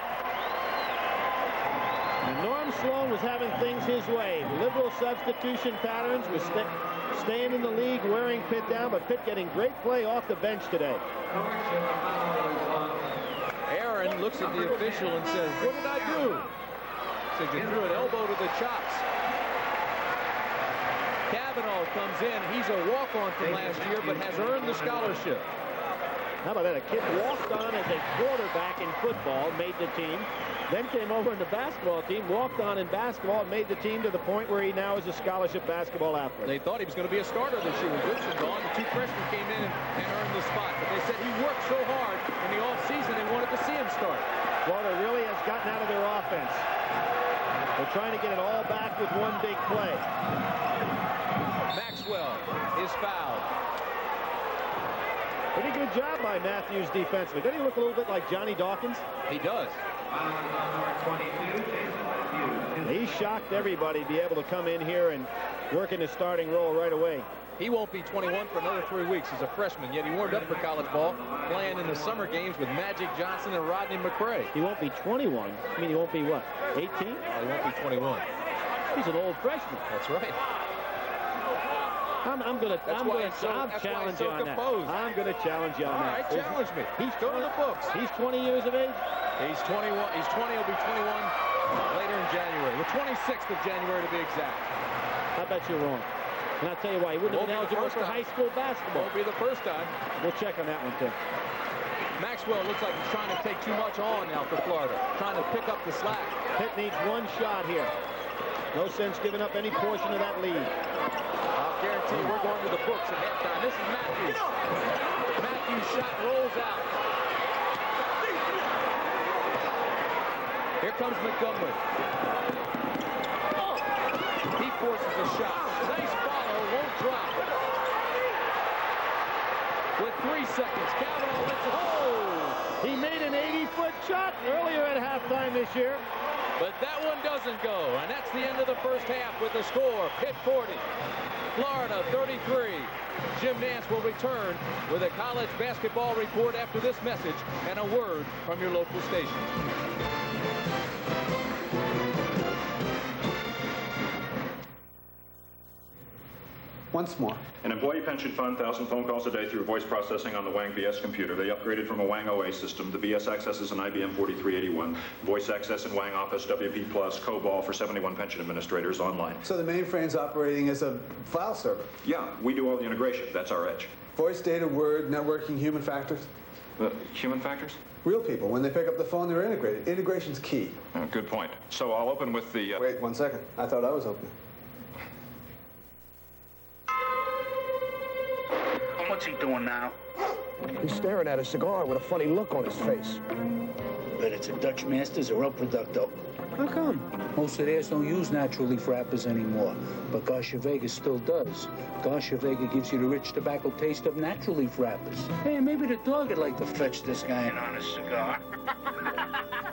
And Norm Sloan was having things his way. Liberal substitution patterns was staying in the league, wearing Pitt down, but Pitt getting great play off the bench today. Aaron looks at the official and says, "What did I do?" Says, "You threw an elbow to the chops." Kavanaugh comes in. He's a walk-on from last year, but has earned the scholarship. How about that? A kid walked on as a quarterback in football, made the team, then came over in the basketball team, walked on in basketball, and made the team to the point where he now is a scholarship basketball athlete. They thought he was going to be a starter this year. When Woodson gone, the 2 freshmen came in and earned the spot. But they said he worked so hard in the offseason, they wanted to see him start. Florida really has gotten out of their offense. They're trying to get it all back with one big play. Maxwell is fouled. Pretty good job by Matthews defensively. Doesn't he look a little bit like Johnny Dawkins? He does. He shocked everybody to be able to come in here and work in the starting role right away. He won't be 21 for another 3 weeks. He's a freshman, yet he warmed up for college ball, playing in the summer games with Magic Johnson and Rodney McRae. He won't be 21. I mean, he won't be what, 18? Oh, he won't be 21. He's an old freshman. That's right. I'm challenge you on that. I'm going to challenge you on that. All right, challenge me. He's go to the books. He's 20 years of age. He's 21. He's 20. He'll be 21 later in January. The 26th of January to be exact. I bet you're wrong. And I'll tell you why. He wouldn't have been eligible for high school basketball. Won't be the first time. We'll check on that one, Tim. Maxwell looks like he's trying to take too much on now for Florida. Trying to pick up the slack. Pitt needs one shot here. No sense giving up any portion of that lead. I'll guarantee you we're going to the books at halftime. This is Matthews. Matthews' shot rolls out. Here comes Montgomery. Oh, he forces a shot. Nice follow, won't drop. With 3 seconds, Cavanaugh lets it. Oh! He made an 80-foot shot earlier at halftime this year. But that one doesn't go, and that's the end of the first half with the score. Pitt 40, Florida 33. Jim Nantz will return with a college basketball report after this message and a word from your local station. Once more. An employee pension fund, 1,000 phone calls a day through voice processing on the Wang BS computer. They upgraded from a Wang OA system. The BS Access is an IBM 4381. Voice access in Wang Office, WP Plus, COBOL for 71 pension administrators online. So the mainframe's operating as a file server? Yeah, we do all the integration. That's our edge. Voice, data, word, networking, human factors? Human factors? Real people. When they pick up the phone, they're integrated. Integration's key. Good point. So I'll open with the... Wait 1 second. I thought I was opening. What's he doing now? He's staring at a cigar with a funny look on his face. Bet it's a Dutch Masters or El Producto. How come? Most of theirs don't use natural leaf wrappers anymore, but Garcia Vega still does. Garcia Vega gives you the rich tobacco taste of natural leaf wrappers. Hey, maybe the dog would like to fetch this guy an honest cigar.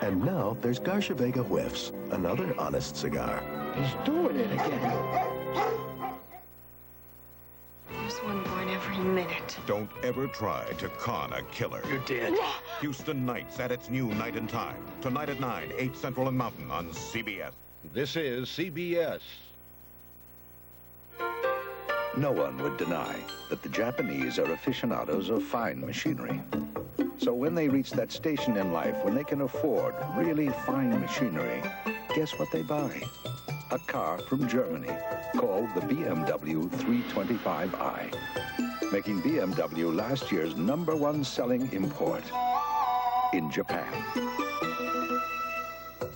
And now there's Garcia Vega Whiffs, another honest cigar. He's doing it again. There's one born every minute. Don't ever try to con a killer. You're dead. Houston Nights at its new Night and Time. Tonight at 9, 8 Central and Mountain on CBS. This is CBS. No one would deny that the Japanese are aficionados of fine machinery. So when they reach that station in life when they can afford really fine machinery, guess what they buy? A car from Germany called the BMW 325i, making BMW last year's #1 selling import in Japan.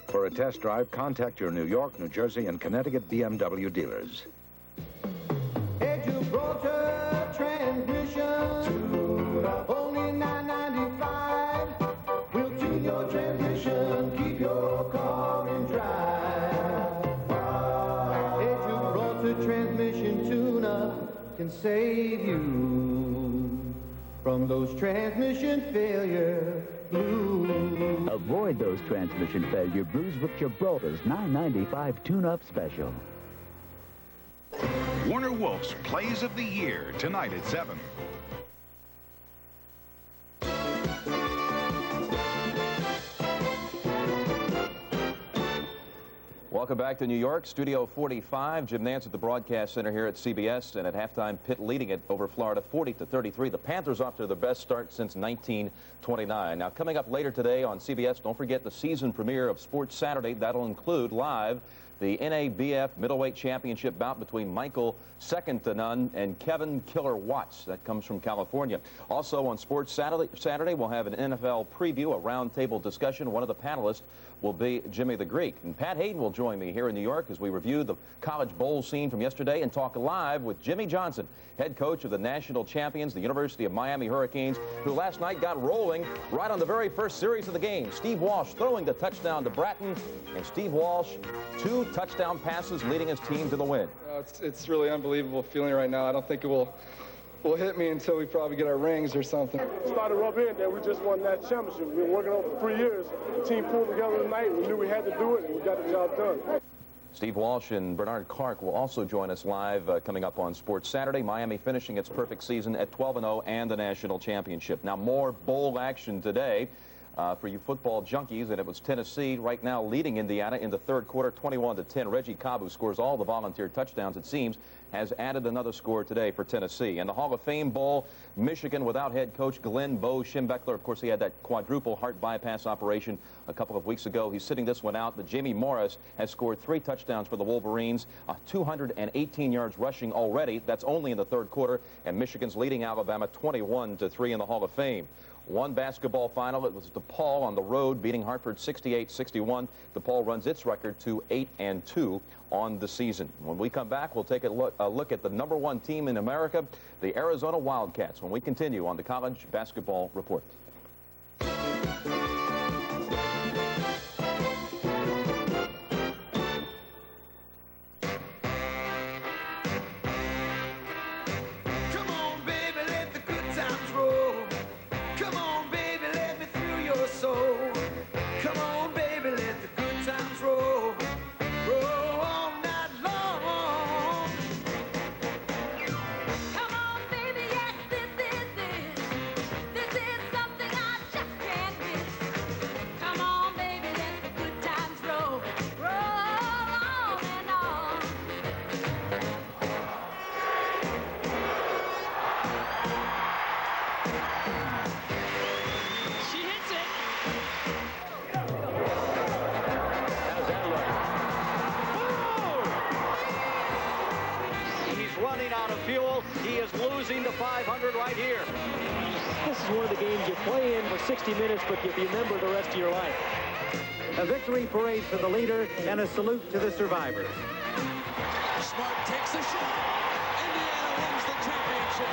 For a test drive, contact your New York, New Jersey, and Connecticut BMW dealers. Transmission, only $9.95. We'll tune your transmission, keep your car in drive. Edge transmission tune-up can save you from those transmission failure blues. Avoid those transmission failure blues with Gibraltar's $9.95 tune-up special. Warner Wolf's Plays of the Year, tonight at 7. Welcome back to New York, Studio 45. Jim Nantz at the Broadcast Center here at CBS, and at halftime, Pitt leading it over Florida 40-33. The Panthers off to their best start since 1929. Now, coming up later today on CBS, don't forget the season premiere of Sports Saturday. That'll include live the NABF Middleweight Championship bout between Michael Second to None and Kevin Killer Watts. That comes from California. Also on Sports Saturday, we'll have an NFL preview, a roundtable discussion. One of the panelists will be Jimmy the Greek. And Pat Hayden will join me here in New York as we review the College Bowl scene from yesterday and talk live with Jimmy Johnson, head coach of the national champions, the University of Miami Hurricanes, who last night got rolling right on the very first series of the game. Steve Walsh throwing the touchdown to Bratton, and Steve Walsh, 2 touchdown passes leading his team to the win. It's really unbelievable feeling right now. I don't think it will hit me until we probably get our rings or something. It started rub in that we just won that championship. We've been working on it for 3 years. The team pulled together tonight. We knew we had to do it, and we got the job done. Steve Walsh and Bernard Clark will also join us live coming up on Sports Saturday. Miami finishing its perfect season at 12-0 and the national championship. Now, more bowl action today. For you football junkies, and it was Tennessee right now leading Indiana in the third quarter, 21-10. Reggie Cobb, who scores all the volunteer touchdowns, it seems, has added another score today for Tennessee. And the Hall of Fame Bowl, Michigan without head coach Glenn Bo Schembechler. Of course, he had that quadruple heart bypass operation a couple of weeks ago. He's sitting this one out, but Jamie Morris has scored 3 touchdowns for the Wolverines, 218 yards rushing already. That's only in the third quarter, and Michigan's leading Alabama 21-3 in the Hall of Fame. One basketball final, it was DePaul on the road beating Hartford 68-61. DePaul runs its record to 8-2 on the season. When we come back, we'll take a look at the #1 team in America, the Arizona Wildcats, when we continue on the College Basketball Report. cruising to 500 right here. This is one of the games you play in for 60 minutes, but you remember the rest of your life. A victory parade for the leader and a salute to the survivors. Smart takes the shot. Indiana wins the championship.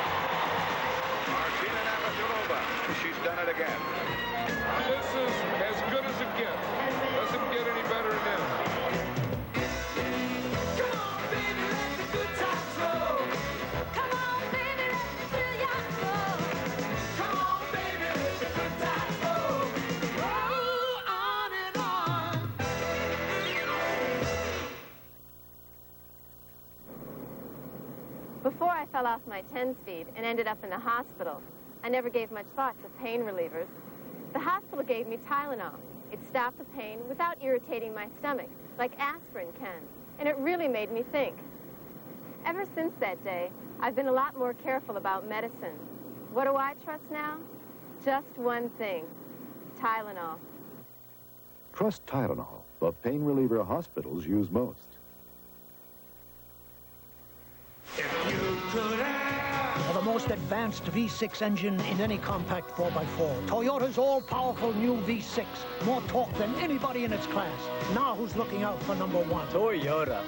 Martina Navratilova. She's done it again. This is as good as it gets. Doesn't get any better than this. Come on, baby, let the good times roll. Come on, baby, let me feel your soul. Come on, baby, let the good times roll. Roll on and on. Before I fell off my 10-speed and ended up in the hospital, I never gave much thought to pain relievers. The hospital gave me Tylenol. It stopped the pain without irritating my stomach, like aspirin can, and it really made me think. Ever since that day, I've been a lot more careful about medicine. What do I trust now? Just one thing, Tylenol. Trust Tylenol, the pain reliever hospitals use most. For the most advanced V6 engine in any compact 4x4. Toyota's all-powerful new V6. More torque than anybody in its class. Now who's looking out for number one? Toyota.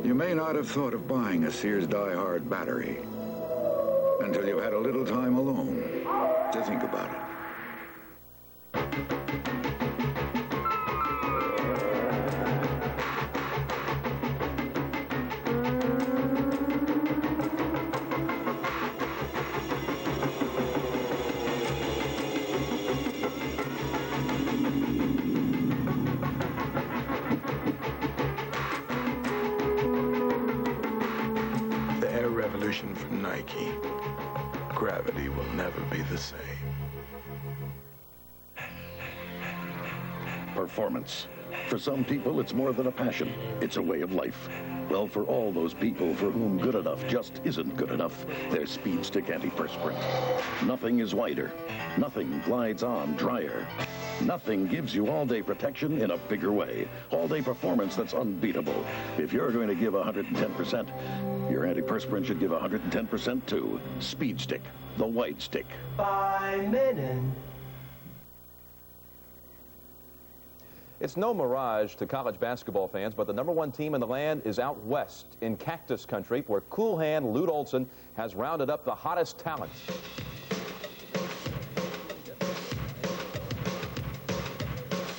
You may not have thought of buying a Sears Die-Hard battery until you've had a little time alone to think about it. From Nike, gravity will never be the same. Performance. For some people, it's more than a passion. It's a way of life. Well, for all those people for whom good enough just isn't good enough, there's Speed Stick Antiperspirant. Nothing is wider. Nothing glides on drier. Nothing gives you all-day protection in a bigger way. All-day performance that's unbeatable. If you're going to give 110%, your antiperspirant should give 110% too. Speed Stick, the white stick. By Menon. It's no mirage to college basketball fans, but the #1 team in the land is out west in Cactus Country, where cool hand Lute Olson has rounded up the hottest talent.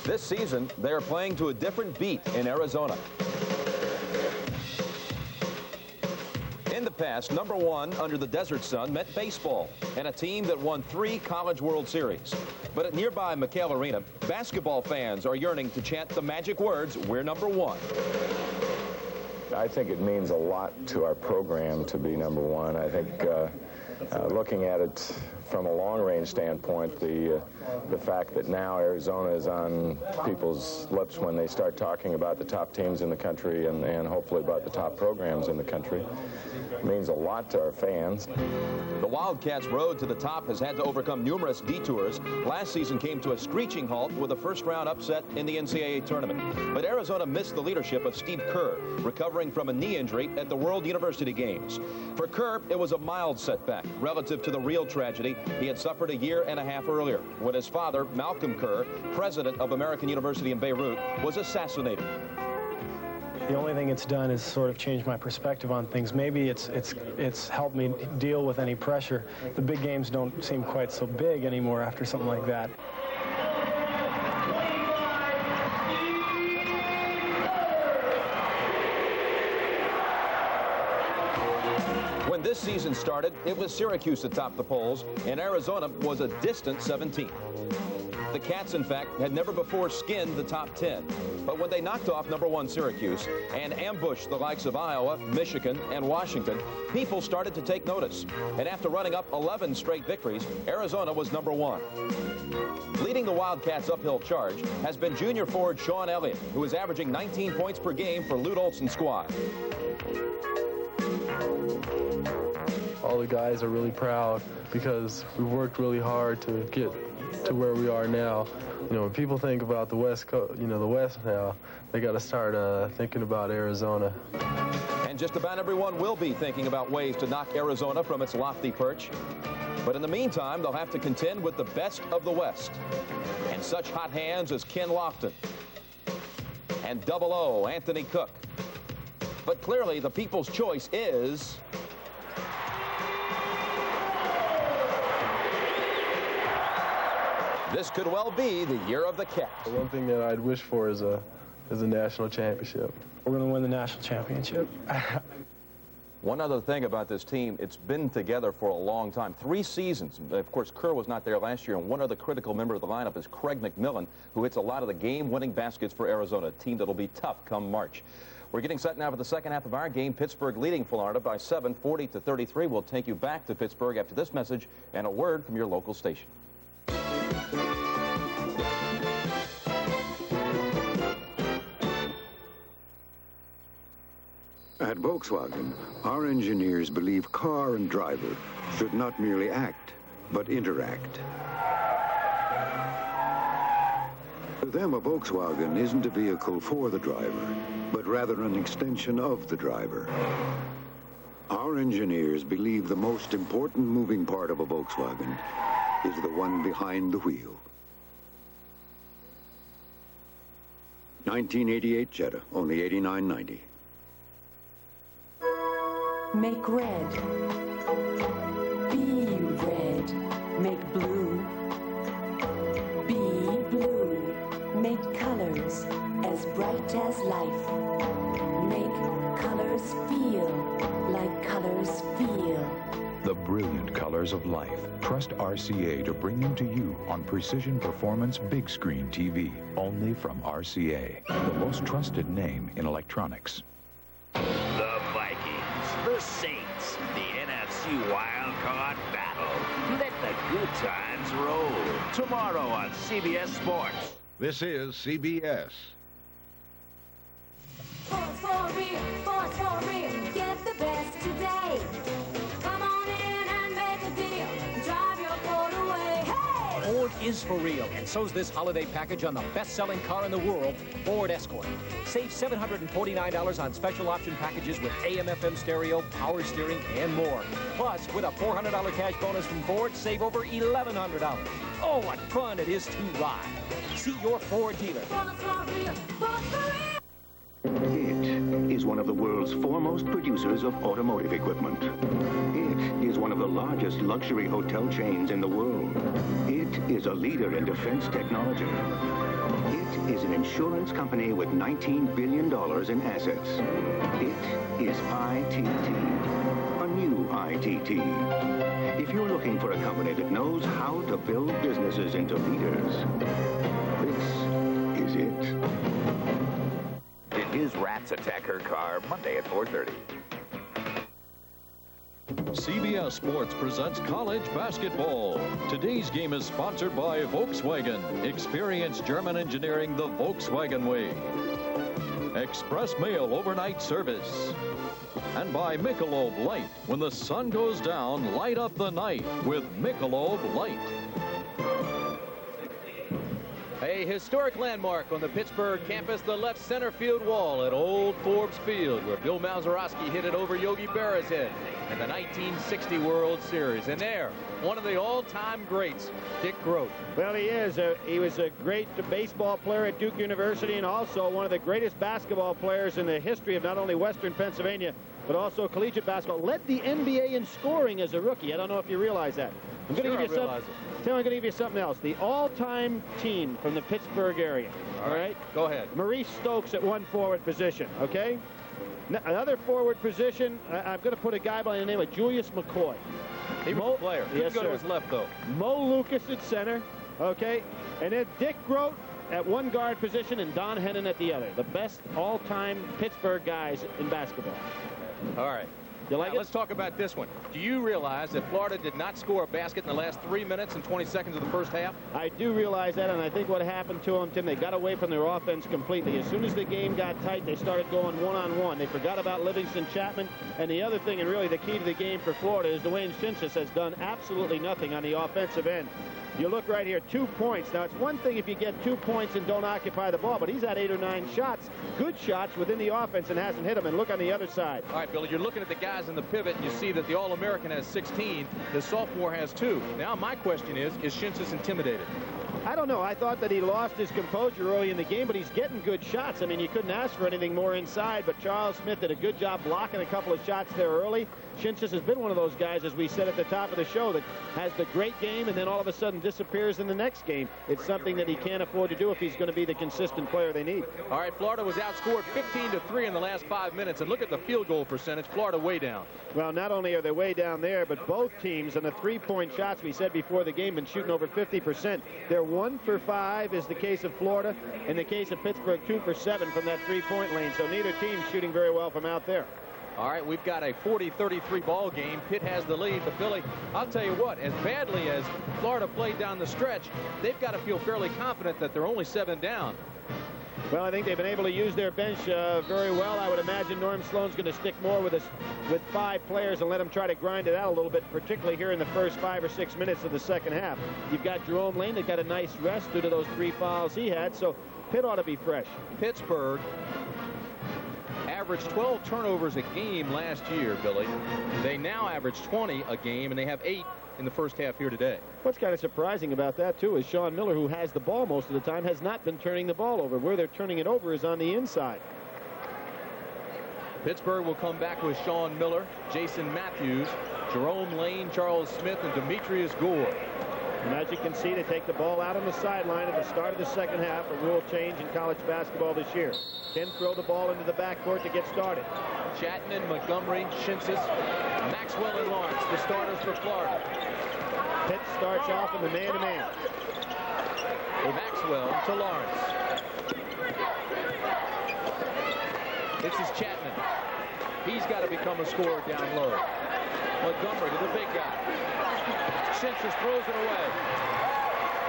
This season, they are playing to a different beat in Arizona. In the past, #1 under the desert sun meant baseball and a team that won 3 College World Series. But at nearby McHale Arena, basketball fans are yearning to chant the magic words, "We're #1." I think it means a lot to our program to be #1. I think looking at it from a long-range standpoint, the fact that now Arizona is on people's lips when they start talking about the top teams in the country and hopefully about the top programs in the country means a lot to our fans. The Wildcats' road to the top has had to overcome numerous detours. Last season came to a screeching halt with a first-round upset in the NCAA tournament. But Arizona missed the leadership of Steve Kerr, recovering from a knee injury at the World University Games. For Kerr, it was a mild setback relative to the real tragedy he had suffered a year and a half earlier when his father, Malcolm Kerr, president of American University in Beirut, was assassinated. The only thing it's done is sort of change my perspective on things. Maybe it's helped me deal with any pressure. The big games don't seem quite so big anymore after something like that. When this season started, it was Syracuse atop the polls, and Arizona was a distant 17th. The Cats, in fact, had never before skinned the top 10. But when they knocked off #1 Syracuse and ambushed the likes of Iowa, Michigan, and Washington, people started to take notice. And after running up 11 straight victories, Arizona was #1. Leading the Wildcats' uphill charge has been junior forward Sean Elliott, who is averaging 19 points per game for Lute Olson's squad. All the guys are really proud because we worked really hard to get to where we are now. You know, when people think about the West Coast, you know, the West now, they got to start thinking about Arizona. And just about everyone will be thinking about ways to knock Arizona from its lofty perch. But in the meantime, they'll have to contend with the best of the West. And such hot hands as Ken Lofton and Double O, Anthony Cook. But clearly, the people's choice is... this could well be the year of the cat. The one thing that I'd wish for is a national championship. We're going to win the national championship. One other thing about this team, it's been together for a long time. 3 seasons. Of course, Kerr was not there last year, and one other critical member of the lineup is Craig McMillan, who hits a lot of the game-winning baskets for Arizona, a team that'll be tough come March. We're getting set now for the second half of our game. Pittsburgh leading Florida by 7, 40-33. We'll take you back to Pittsburgh after this message and a word from your local station. At Volkswagen, our engineers believe car and driver should not merely act, but interact. To them, a Volkswagen isn't a vehicle for the driver, but rather an extension of the driver. Our engineers believe the most important moving part of a Volkswagen is the one behind the wheel. 1988 Jetta, only $89.90. Make red. Be red. Make blue. Be blue. Make colors as bright as life. Make colors feel like colors feel. The brilliant colors of life. Trust RCA to bring them to you on Precision Performance Big Screen TV. Only from RCA, the most trusted name in electronics. The Vikings, the Saints, the NFC wildcard battle. Let the good times roll. Tomorrow on CBS Sports. This is CBS. Sports for real, sports for real. Get the best today. Come on in and make a deal. Drive your Ford away. Hey! Ford is for real, and so's this holiday package on the best-selling car in the world, Ford Escort. Save $749 on special option packages with AM/FM stereo, power steering, and more. Plus, with a $400 cash bonus from Ford, save over $1,100. Oh, what fun it is to ride. See your Ford dealer. Sports for real, sports for real. It is one of the world's foremost producers of automotive equipment. It is one of the largest luxury hotel chains in the world. It is a leader in defense technology. It is an insurance company with $19 billion in assets. It is ITT, a new ITT. If you're looking for a company that knows how to build businesses into leaders, this is it. Did his rats attack her car? Monday at 4:30. CBS Sports presents college basketball. Today's game is sponsored by Volkswagen. Experience German engineering the Volkswagen way. Express Mail overnight service. And by Michelob Light. When the sun goes down, light up the night with Michelob Light. A historic landmark on the Pittsburgh campus, the left center field wall at Old Forbes Field, where Bill Mazeroski hit it over Yogi Berra's head in the 1960 World Series. And there, one of the all-time greats, Dick Groat. Well, he is. He was a great baseball player at Duke University and also one of the greatest basketball players in the history of not only Western Pennsylvania, but also collegiate basketball. Led the NBA in scoring as a rookie. I don't know if you realize that. I'm going to give you something. I'm going to give you something else. The all-time team from the Pittsburgh area. All right? Go ahead. Maurice Stokes at one forward position, okay? Another forward position, I'm going to put a guy by the name of Julius McCoy. He was a player. He could go to his left, though. Mo Lucas at center, okay? And then Dick Groat at one guard position and Don Hennon at the other. The best all-time Pittsburgh guys in basketball. All right. You like it? Let's talk about this one. Do you realize that Florida did not score a basket in the last 3 minutes and 20 seconds of the first half? I do realize that, and I think what happened to them, Tim, they got away from their offense completely. As soon as the game got tight, they started going one-on-one. They forgot about Livingston Chapman. And the other thing, and really the key to the game for Florida, is Dwayne Sinsis has done absolutely nothing on the offensive end. You look right here, 2 points. Now, it's one thing if you get 2 points and don't occupy the ball, but he's had 8 or 9 shots, good shots within the offense and hasn't hit them. And look on the other side. All right, Billy, you're looking at the guys in the pivot, and you see that the All-American has 16. The sophomore has 2. Now, my question is Shinsis intimidated? I don't know. I thought that he lost his composure early in the game, but he's getting good shots. I mean, you couldn't ask for anything more inside, but Charles Smith did a good job blocking a couple of shots there early. Shinsis has been one of those guys, as we said at the top of the show, that has the great game and then all of a sudden disappears in the next game. It's something that he can't afford to do if he's going to be the consistent player they need. All right, Florida was outscored 15-3 in the last 5 minutes, and look at the field goal percentage. Florida way down. Well, not only are they way down there, but both teams on the three-point shots we said before the game been shooting over 50%. They're 1 for 5 is the case of Florida. In the case of Pittsburgh, 2 for 7 from that three-point lane. So neither team's shooting very well from out there. All right, we've got a 40-33 ball game. Pitt has the lead, but Billy, I'll tell you what, as badly as Florida played down the stretch, they've got to feel fairly confident that they're only 7 down. Well, I think they've been able to use their bench very well. I would imagine Norm Sloan's going to stick more with 5 players and let them try to grind it out a little bit, particularly here in the first 5 or 6 minutes of the second half. You've got Jerome Lane that got a nice rest due to those 3 fouls he had, so Pitt ought to be fresh. Pittsburgh averaged 12 turnovers a game last year, Billy. They now average 20 a game, and they have 8 in the first half here today. What's kind of surprising about that, too, is Sean Miller, who has the ball most of the time, has not been turning the ball over. Where they're turning it over is on the inside. Pittsburgh will come back with Sean Miller, Jason Matthews, Jerome Lane, Charles Smith, and Demetrius Gore. And as you can see, they take the ball out on the sideline at the start of the second half, a rule change in college basketball this year. Then throw the ball into the backcourt to get started. Chatman, Montgomery, Shinsis, Maxwell, and Lawrence, the starters for Florida. Pitt starts off in the man-to-man. Maxwell to Lawrence. This is Chatman. He's got to become a scorer down low. Montgomery to the big guy. Shinsis throws it away.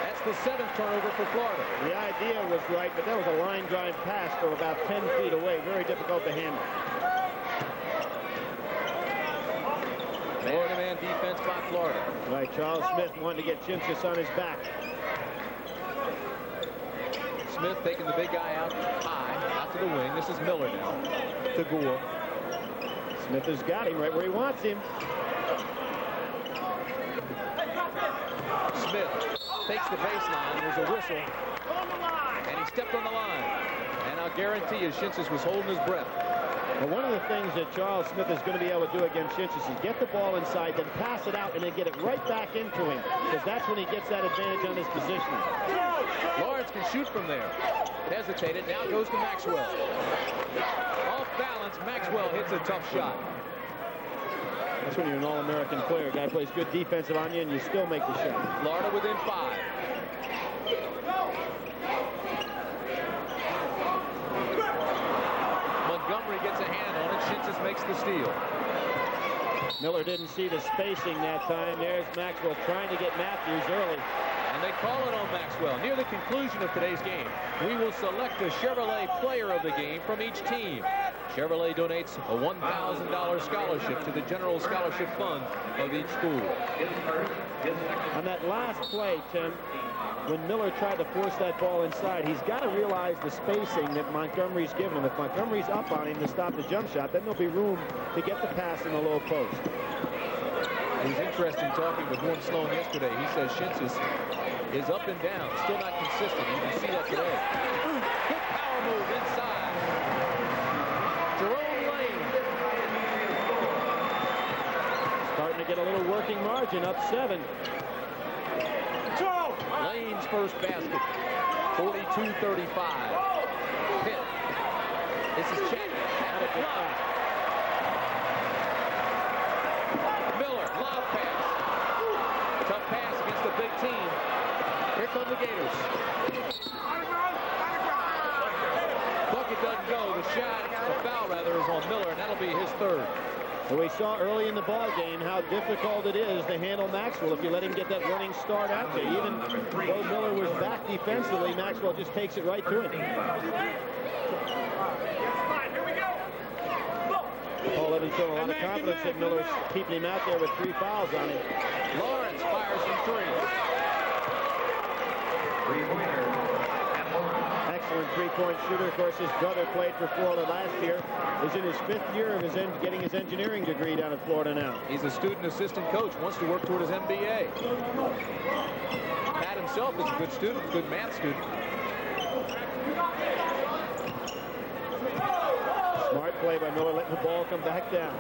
That's the 7th turnover for Florida. The idea was right, but that was a line drive pass from about 10 feet away. Very difficult to handle. Man-to-man defense by Florida. Right, Charles Smith wanted to get Shinsis on his back. Smith taking the big guy out high, out to the wing. This is Miller now to Gore. Smith has got him right where he wants him. Smith takes the baseline. There's a whistle. And he stepped on the line. And I'll guarantee you Shinsis was holding his breath. Well, one of the things that Charles Smith is going to be able to do against Shinsis is get the ball inside, then pass it out, and then get it right back into him, because that's when he gets that advantage on his positioning. Lawrence can shoot from there. Hesitated. Now goes to Maxwell. Off balance. Maxwell hits a tough shot. That's when you're an All-American player. A guy plays good defensive on you, and you still make the shot. Florida within 5. Montgomery gets a hand on it. Shinsis makes the steal. Miller didn't see the spacing that time. There's Maxwell trying to get Matthews early. And they call it on Maxwell. Near the conclusion of today's game, we will select a Chevrolet player of the game from each team. Chevrolet donates a $1,000 scholarship to the General Scholarship Fund of each school. On that last play, Tim, when Miller tried to force that ball inside, he's got to realize the spacing that Montgomery's given him. If Montgomery's up on him to stop the jump shot, then there'll be room to get the pass in the low post. It was interesting talking with Norm Sloan yesterday. He says Shinsis is up and down, still not consistent. You can see that today. Good power move inside. Jerome Lane. Starting to get a little working margin, up 7. Lane's first basket, 42-35. Pitt. This is Chatman. Miller, lob pass. Tough pass against a big team. Here come the Gators. Bucket doesn't go. The foul rather, is on Miller, and that'll be his 3rd. Well, we saw early in the ball game how difficult it is to handle Maxwell if you let him get that running start out there. Even though Miller was back defensively, Maxwell just takes it right to him. Paul Evans showing a lot of confidence that Miller's keeping him out there with 3 fouls on him. Lawrence fires from 3. excellent three-point shooter. Of course, his brother played for Florida last year. Is in his 5th year of getting his engineering degree down at Florida now. He's a student assistant coach, wants to work toward his MBA. Pat himself is a good student, good math student. Smart play by Miller, letting the ball come back down.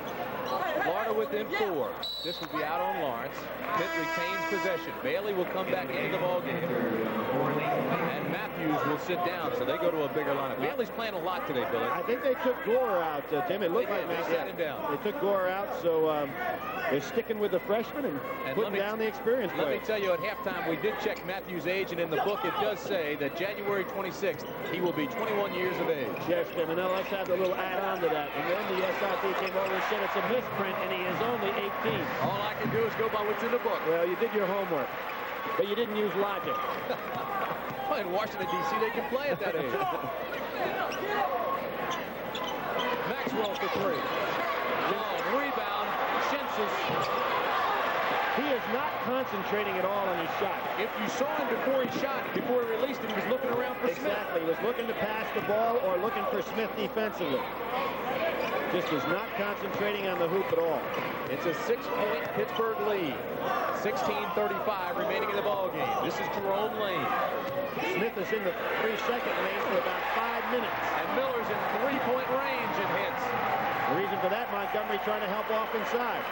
Florida within 4. This will be out on Lawrence. Pitt retains possession. Bailey will come back into the ballgame. And Matthews will sit down, so they go to a bigger lineup. Bailey's playing a lot today, Billy. I think they took Gore out, Tim. It looked like they sat him down. They took Gore out, so they're sticking with the freshman and putting down the experienced Let players. me tell you, at halftime, we did check Matthews' age, and in the book, it does say that January 26th, he will be 21 years of age. Yes, Tim, and now let's have a little add-on to that. And then the SID came over and said it's a misprint, and he is only 18. All I can do is go by what's in the book. Well, you did your homework, but you didn't use logic. Well, in Washington, D.C., they can play at that age. Maxwell for 3. Long rebound. Shensis. He is not concentrating at all on his shot. If you saw him before he shot, before he released it, he was looking around for Smith. Exactly. He was looking to pass the ball or looking for Smith defensively. Just is not concentrating on the hoop at all. It's a 6-point Pittsburgh lead. 16:35 remaining in the ball game. This is Jerome Lane. Smith is in the 3-second lane for about 5 minutes. And Miller's in 3-point range and hits. The reason for that, Montgomery trying to help off inside.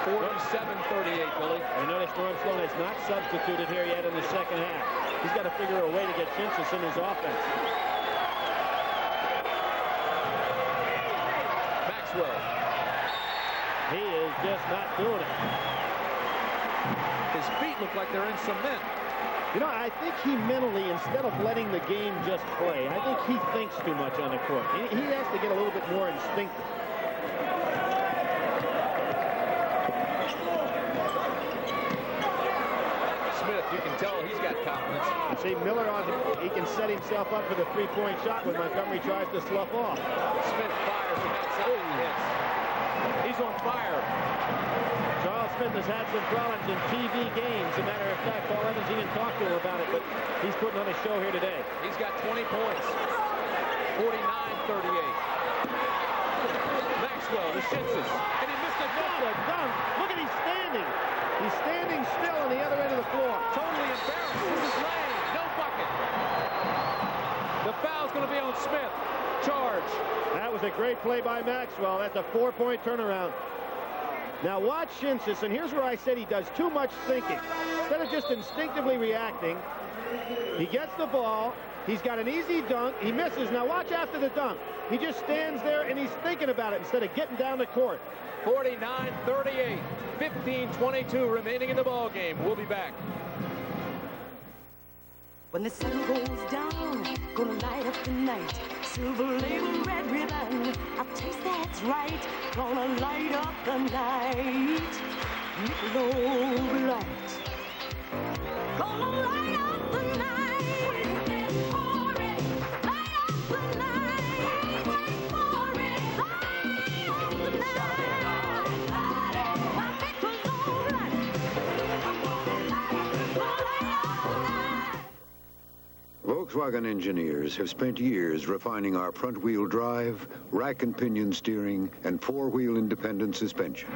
47-38, Billy. I noticed Norm Sloan is not substituted here yet in the second half. He's got to figure a way to get Shensis in his offense. Maxwell. He is just not doing it. His feet look like they're in cement. You know, I think he mentally, instead of letting the game just play, I think he thinks too much on the court. He has to get a little bit more instinctive. Smith, you can tell he's got confidence. You see Miller he can set himself up for the 3-point shot when Montgomery tries to slough off. Smith fires from outside. Hits. He's on fire. Charles Smith has had some problems in TV games. As a matter of fact, Paul Evans even talked to him about it, but he's putting on a show here today. He's got 20 points. 49-38. Maxwell to Shensis. And he missed a dunk. Look at he's standing. He's standing still on the other end of the floor. Totally embarrassed. This is Lane. No bucket. The foul's going to be on Smith. Charge. That was a great play by Maxwell. That's a 4-point turnaround. Now watch Shensis, and here's where I said he does too much thinking. Instead of just instinctively reacting, he gets the ball. He's got an easy dunk. He misses. Now watch after the dunk. He just stands there and he's thinking about it instead of getting down the court. 49-38. 15-22 remaining in the ball game. We'll be back. When the sun goes down, gonna light up the night. Silver label, red ribbon, a taste that's right. Gonna light up the night. Michelob Light. Gonna light up the night. Wait for it. Light up the night. Wait for it. Light up the night. My Michelob Light. Volkswagen engineers have spent years refining our front-wheel drive, rack and pinion steering, and four-wheel independent suspension.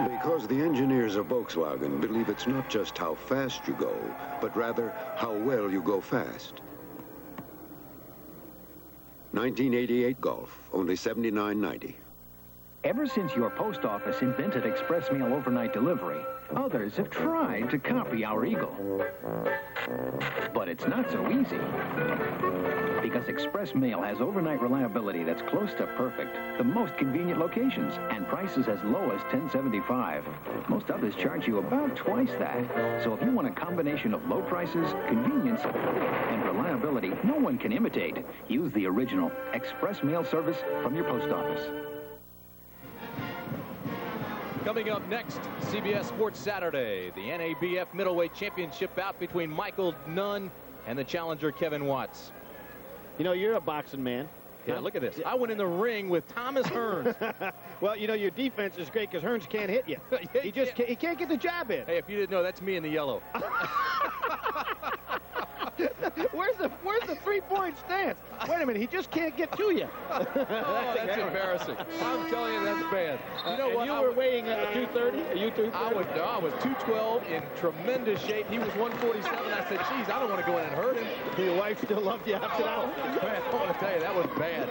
Because the engineers of Volkswagen believe it's not just how fast you go, but rather how well you go fast. 1988 Golf, only $79.90. Ever since your post office invented express mail overnight delivery, others have tried to copy our eagle. But it's not so easy. Because express mail has overnight reliability that's close to perfect, the most convenient locations, and prices as low as $10.75. Most others charge you about twice that. So if you want a combination of low prices, convenience, and reliability no one can imitate, use the original express mail service from your post office. Coming up next, CBS Sports Saturday, the NABF Middleweight Championship bout between Michael Nunn and the challenger Kevin Watts. You know, you're a boxing man. Yeah, look at this. I went in the ring with Thomas Hearns. Well, you know, your defense is great because Hearns can't hit you. He can't get the jab in. Hey, if you didn't know, that's me in the yellow. Where's the three-point stance? Wait a minute, he just can't get to you. Oh, that's embarrassing. I'm telling you, that's bad. You know what? You were weighing 230? Are you 230? I was 212 in tremendous shape. He was 147. I said, geez, I don't want to go in and hurt him. Your wife still loved you after that? Man, I want to tell you, that was bad.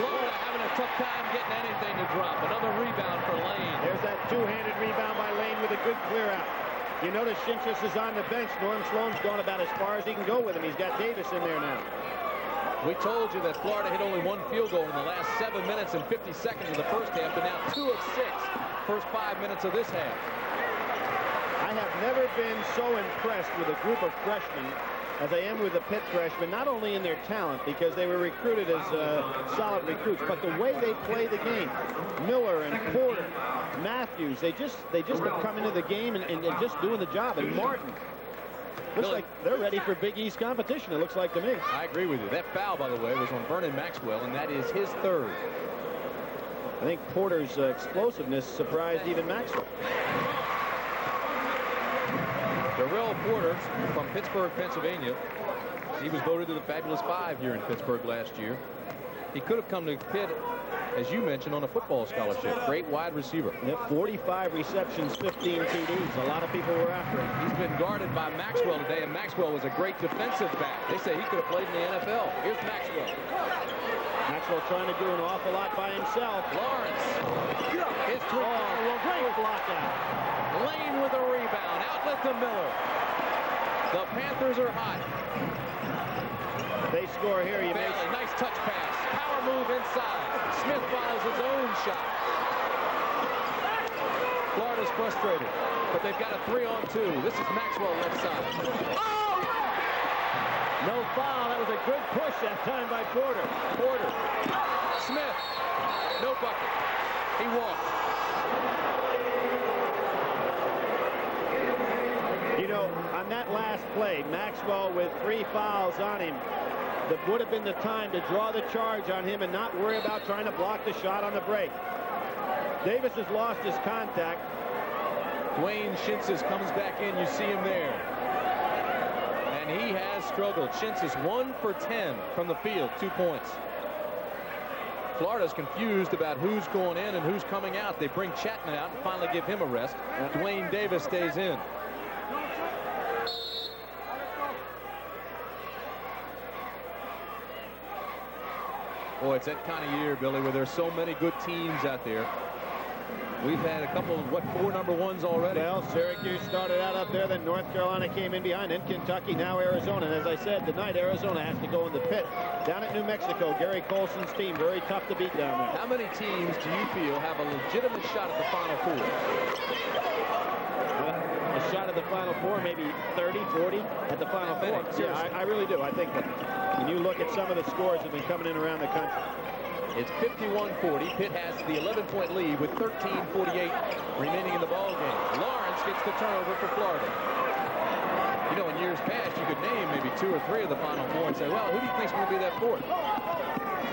Florida having a tough time getting anything to drop. Another rebound for Lane. There's that two-handed rebound by Lane with a good clear out. You notice Shinchis is on the bench. Norm Sloan's gone about as far as he can go with him. He's got Davis in there now. We told you that Florida hit only one field goal in the last 7 minutes and 50 seconds of the first half, but now 2 of 6 first 5 minutes of this half. I have never been so impressed with a group of freshmen as I am with the Pitt freshmen, not only in their talent, because they were recruited as solid recruits, but the way they play the game. Miller and Porter, Matthews, they just have come into the game and just doing the job. And Martin, looks like they're ready for Big East competition, it looks like to me. I agree with you. That foul, by the way, was on Vernon Maxwell, and that is his 3rd. I think Porter's explosiveness surprised even Maxwell. Darrell Porter from Pittsburgh, Pennsylvania. He was voted to the Fabulous 5 here in Pittsburgh last year. He could have come to Pitt, as you mentioned, on a football scholarship. Great wide receiver. 45 receptions, 15 TDs. A lot of people were after him. He's been guarded by Maxwell today, and Maxwell was a great defensive back. They say he could have played in the NFL. Here's Maxwell. Maxwell trying to do an awful lot by himself. Lawrence. His great block out. Lane with a rebound. Outlet to Miller. The Panthers are hot. They score here. Nice touch pass. Power move inside. Smith follows his own shot. Florida's frustrated, but they've got a 3-on-2. This is Maxwell left side. Oh! No foul. That was a good push that time by Porter. Smith. No bucket. He walked. You know, on that last play, Maxwell with 3 fouls on him, that would have been the time to draw the charge on him and not worry about trying to block the shot on the break. Davis has lost his contact. Dwayne Shinsis comes back in. You see him there. And he has struggled. Shinsis 1 for 10 from the field, 2 points. Florida's confused about who's going in and who's coming out. They bring Chapman out and finally give him a rest. Dwayne Davis stays in. Boy, it's that kind of year, Billy, where there's so many good teams out there. We've had a couple of, 4 number 1s already? Well, Syracuse started out up there, then North Carolina came in behind, then Kentucky, now Arizona. And as I said, tonight Arizona has to go in the Pitt. Down at New Mexico, Gary Colson's team, very tough to beat down there. How many teams do you feel have a legitimate shot at the Final Four? A shot at the Final Four, maybe 30, 40 at the Final Four. Yeah, I really do. I think that when you look at some of the scores that have been coming in around the country. It's 51-40. Pitt has the 11-point lead with 13:48 remaining in the ball game. Lawrence gets the turnover for Florida. You know, in years past, you could name maybe 2 or 3 of the Final Four and say, well, who do you think's going to be that 4th?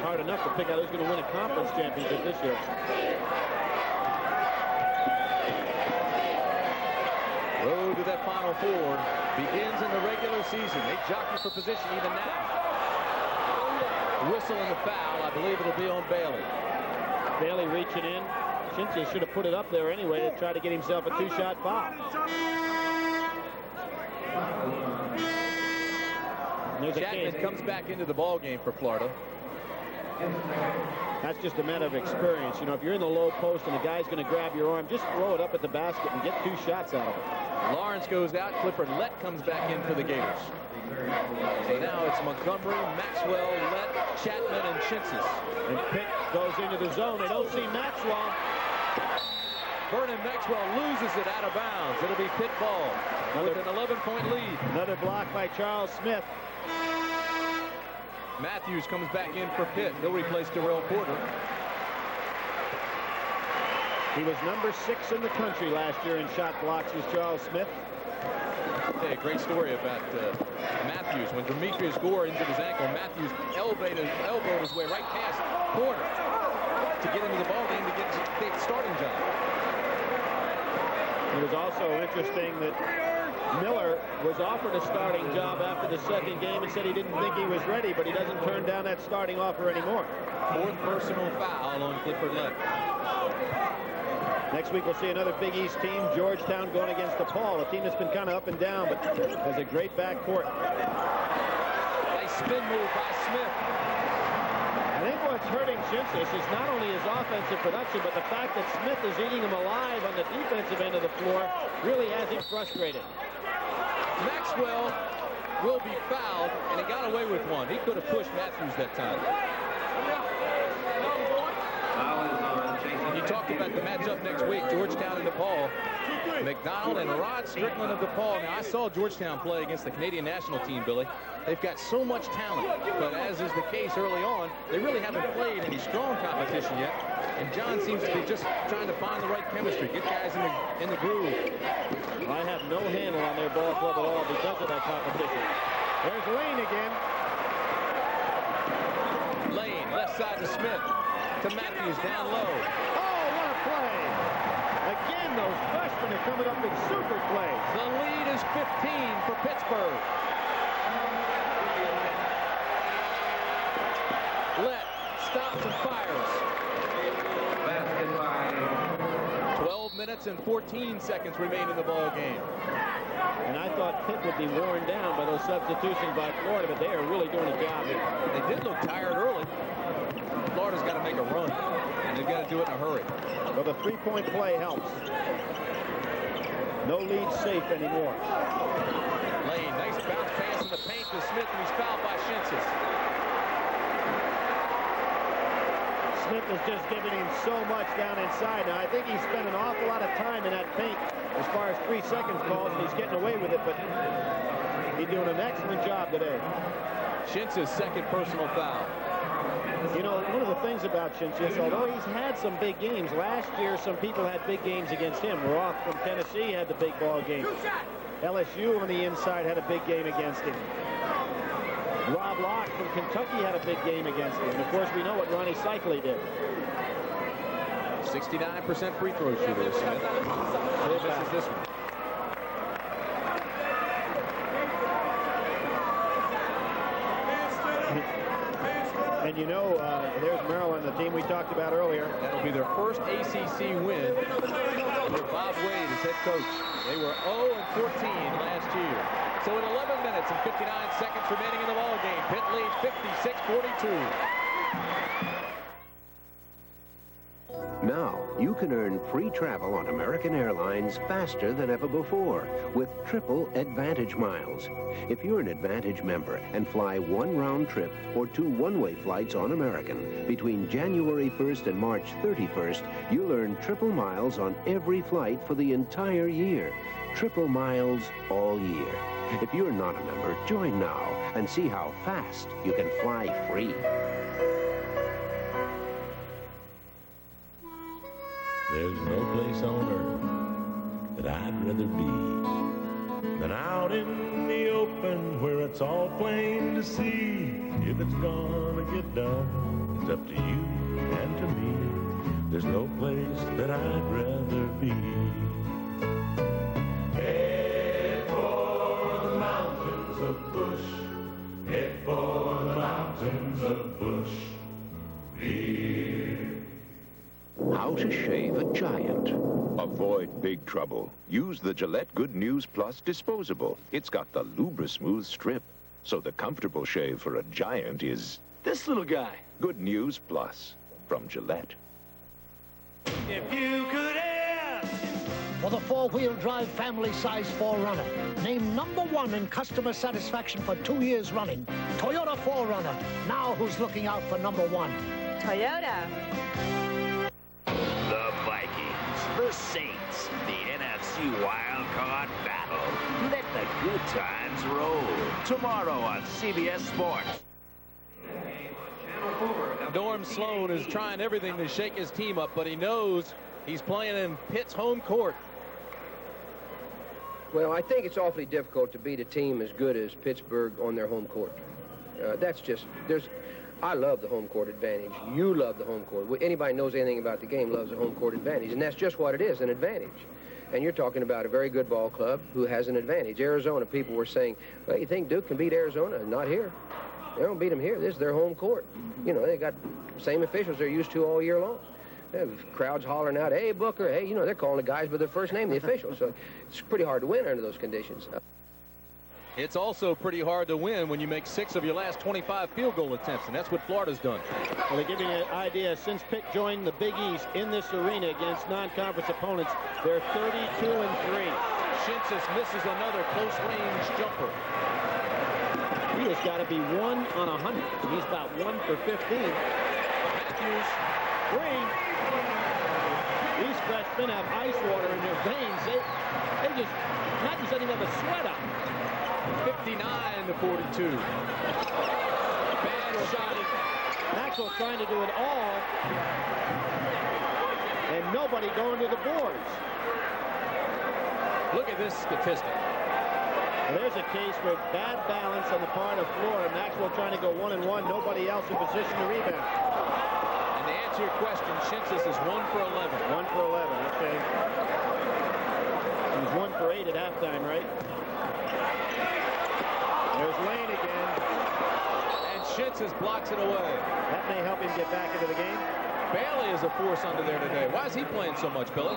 Hard enough to pick out who's going to win a conference championship this year. Road to that Final Four begins in the regular season. They jockey for position even now. Whistle and the foul. I believe it'll be on Bailey. Bailey reaching in. Shinchis should have put it up there anyway to try to get himself a 2-shot foul. Chapman comes back into the ball game for Florida. That's just a matter of experience. You know, if you're in the low post and a guy's going to grab your arm, just throw it up at the basket and get 2 shots out of it. Lawrence goes out. Clifford Lett comes back in for the Gators. So now it's Montgomery, Maxwell, Lett, Chapman, and Shinsis. And Pitt goes into the zone. They don't see Maxwell. Vernon Maxwell loses it out of bounds. It'll be Pitt ball with an 11-point lead. Another block by Charles Smith. Matthews comes back in for Pitt. He'll replace Darrell Porter. He was number 6 in the country last year in shot blocks, was Charles Smith. Hey, a great story about Matthews. When Demetrius Gore injured his ankle, Matthews elbowed his way right past corner to get into the ball game to get the starting job. It was also interesting that Miller was offered a starting job after the second game and said he didn't think he was ready, but he doesn't turn down that starting offer anymore. 4th personal foul on Clifford Lett. Next week we'll see another Big East team, Georgetown, going against DePaul, a team that's been kind of up and down, but has a great backcourt. Nice spin move by Smith. I think what's hurting Shinsas is not only his offensive production, but the fact that Smith is eating him alive on the defensive end of the floor really has him frustrated. Maxwell will be fouled, and he got away with one. He could have pushed Matthews that time. You talked about the matchup next week, Georgetown and DePaul. McDonald and Rod Strickland of DePaul. Now, I saw Georgetown play against the Canadian national team, Billy. They've got so much talent, but as is the case early on, they really haven't played any strong competition yet. And John seems to be just trying to find the right chemistry, get guys in the groove. I have no handle on their ball club at all because of that competition. There's Lane again. Lane, left side to Smith. To Matthews, down low. Oh, what a play. Again, those freshmen are coming up with super plays. The lead is 15 for Pittsburgh. Lett stops and fires. 12 minutes and 14 seconds remain in the ball game. And I thought Pitt would be worn down by those substitutions by Florida, but they are really doing a job here. They did look tired early. Florida's got to make a run, and they've got to do it in a hurry. Well, the three-point play helps. No lead safe anymore. Lane, nice bounce pass in the paint to Smith, and he's fouled by Shinsas. Smith is just giving him so much down inside. Now, I think he spent an awful lot of time in that paint as far as 3 seconds calls, and he's getting away with it, but he's doing an excellent job today. Shinsas' second personal foul. You know, one of the things about Shinsas, although he's had some big games, last year some people had big games against him. Roth from Tennessee had the big ball game. LSU on the inside had a big game against him. Rob Locke from Kentucky had a big game against him. And of course, we know what Ronnie Cycli did. 69% free throw shooter, Smith. He misses this one. And you know, there's Maryland, the team we talked about earlier. That'll be their first ACC win with Bob Wade as head coach. They were 0-14 last year. So in 11 minutes and 59 seconds remaining in the ball game, Pitt leads 56-42. Now, you can earn free travel on American Airlines faster than ever before with Triple Advantage Miles. If you're an Advantage member and fly 1 round trip or 2 one-way flights on American between January 1st and March 31st, you'll earn triple miles on every flight for the entire year. Triple miles all year. If you're not a member, join now and see how fast you can fly free. There's no place on earth that I'd rather be than out in the open where it's all plain to see. If it's gonna get done, it's up to you and to me. There's no place that I'd rather be. Head for the mountains of Bush. Head for the mountains of Bush. How to shave a giant. Avoid big trouble. Use the Gillette Good News Plus disposable. It's got the Lubra-Smooth strip, so the comfortable shave for a giant is this little guy. Good News Plus from Gillette. If you could ask for the 4-wheel drive family-size 4Runner, named #1 in customer satisfaction for 2 years running, Toyota 4Runner. Now who's looking out for #1? Toyota. The Vikings, the Saints, the NFC wildcard battle. Let the good times roll. Tomorrow on CBS Sports. Norm Sloan is trying everything to shake his team up, but he knows he's playing in Pitt's home court. Well, I think it's awfully difficult to beat a team as good as Pittsburgh on their home court. That's just, I love the home court advantage. You love the home court. Anybody who knows anything about the game loves the home court advantage, and that's just what it is, an advantage. And you're talking about a very good ball club who has an advantage. Arizona, people were saying, well, you think Duke can beat Arizona? Not here. They don't beat them here. This is their home court. You know, they got the same officials they're used to all year long. Crowds hollering out, hey, Booker, hey, you know, they're calling the guys by their first name, the officials. So it's pretty hard to win under those conditions. It's also pretty hard to win when you make 6 of your last 25 field goal attempts, and that's what Florida's done. Well, to give you an idea, since Pitt joined the Big East in this arena against non-conference opponents, they're 32-3. Shinsis misses another close-range jumper. He has got to be 1 on 100. He's about 1 for 15. Matthews, 3. These freshmen have ice water in their veins. They just, Matthews doesn't even have a sweat up. 59-42. Bad shot. Maxwell trying to do it all, and nobody going to the boards. Look at this statistic. Well, there's a case for bad balance on the part of Florida. Maxwell trying to go 1-1, nobody else in position to rebound. And to answer your question, Shinsis is 1 for 11. 1 for 11, okay. He was 1 for 8 at halftime, right? There's Lane again. And Shinsis blocks it away. That may help him get back into the game. Bailey is a force under there today. Why is he playing so much, Billy?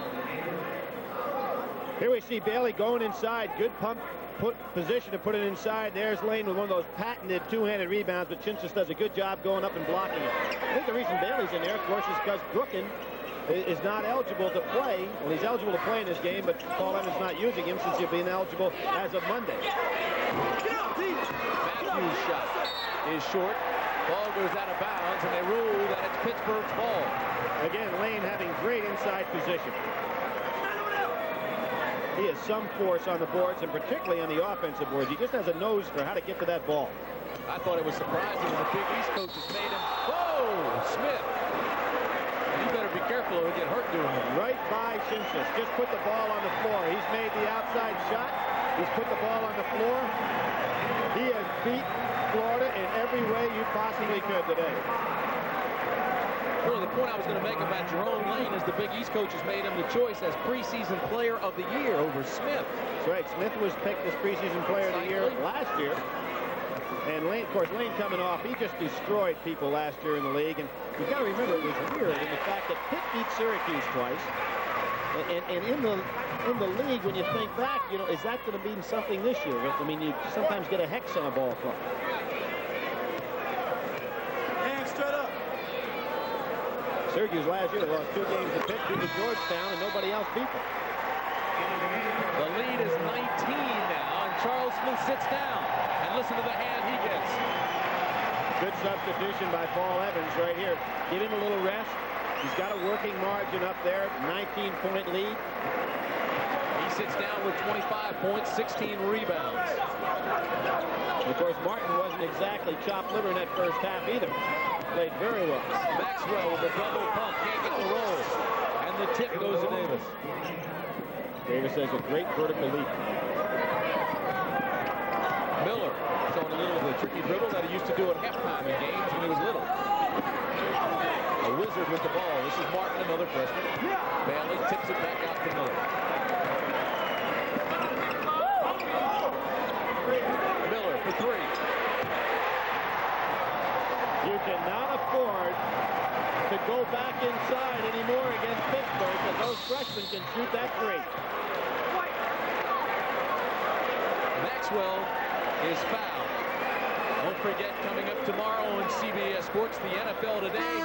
Here we see Bailey going inside. Good pump position to put it inside. There's Lane with one of those patented two-handed rebounds, but Shinsis does a good job going up and blocking it. I think the reason Bailey's in there, of course, is because Brooken is not eligible to play. Well, he's eligible to play in this game, but Paul Evans not using him since he'll be ineligible as of Monday. Matthews' shot is short. Ball goes out of bounds, and they rule that it's Pittsburgh's ball. Again, Lane having great inside position. He has some force on the boards, and particularly on the offensive boards. He just has a nose for how to get to that ball. I thought it was surprising when the Big East coaches made him. Whoa, Smith. You better be careful or he'll get hurt doing it. Right by Shinsis. Just put the ball on the floor. He's made the outside shot. He's put the ball on the floor. He has beat Florida in every way you possibly could today. Really, the point I was going to make about Jerome Lane is the Big East coaches made him the choice as preseason player of the year over Smith. That's right. Smith was picked as preseason player of the year last year. And Lane, of course, Lane coming off, he just destroyed people last year in the league. And you've got to remember, it was weird in the fact that Pitt beat Syracuse twice. And in the league, when you think back, you know, is that going to mean something this year? I mean, you sometimes get a hex on a ball club. Hands straight up. Syracuse last year lost 2 games to Pitt, beat Georgetown, and nobody else beat them. The lead is 19 now, and Charles Smith sits down. And listen to the hand he gets. Good substitution by Paul Evans right here. Give him a little rest. He's got a working margin up there, 19-point lead. He sits down with 25 points, 16 rebounds. Of course, Martin wasn't exactly chopped liver in that first half either. Played very well. Maxwell with a double pump, can't get the roll. And the tip goes to Davis. Davis has a great vertical leap. Miller is on a little of the tricky dribble that he used to do at halftime in games when he was little. A wizard with the ball. This is Martin, another freshman. Bailey tips it back out to Miller. Miller for 3. You cannot afford to go back inside anymore against Pittsburgh, because those freshmen can shoot that 3. Maxwell is fouled. Don't forget, coming up tomorrow on CBS Sports, the NFL Today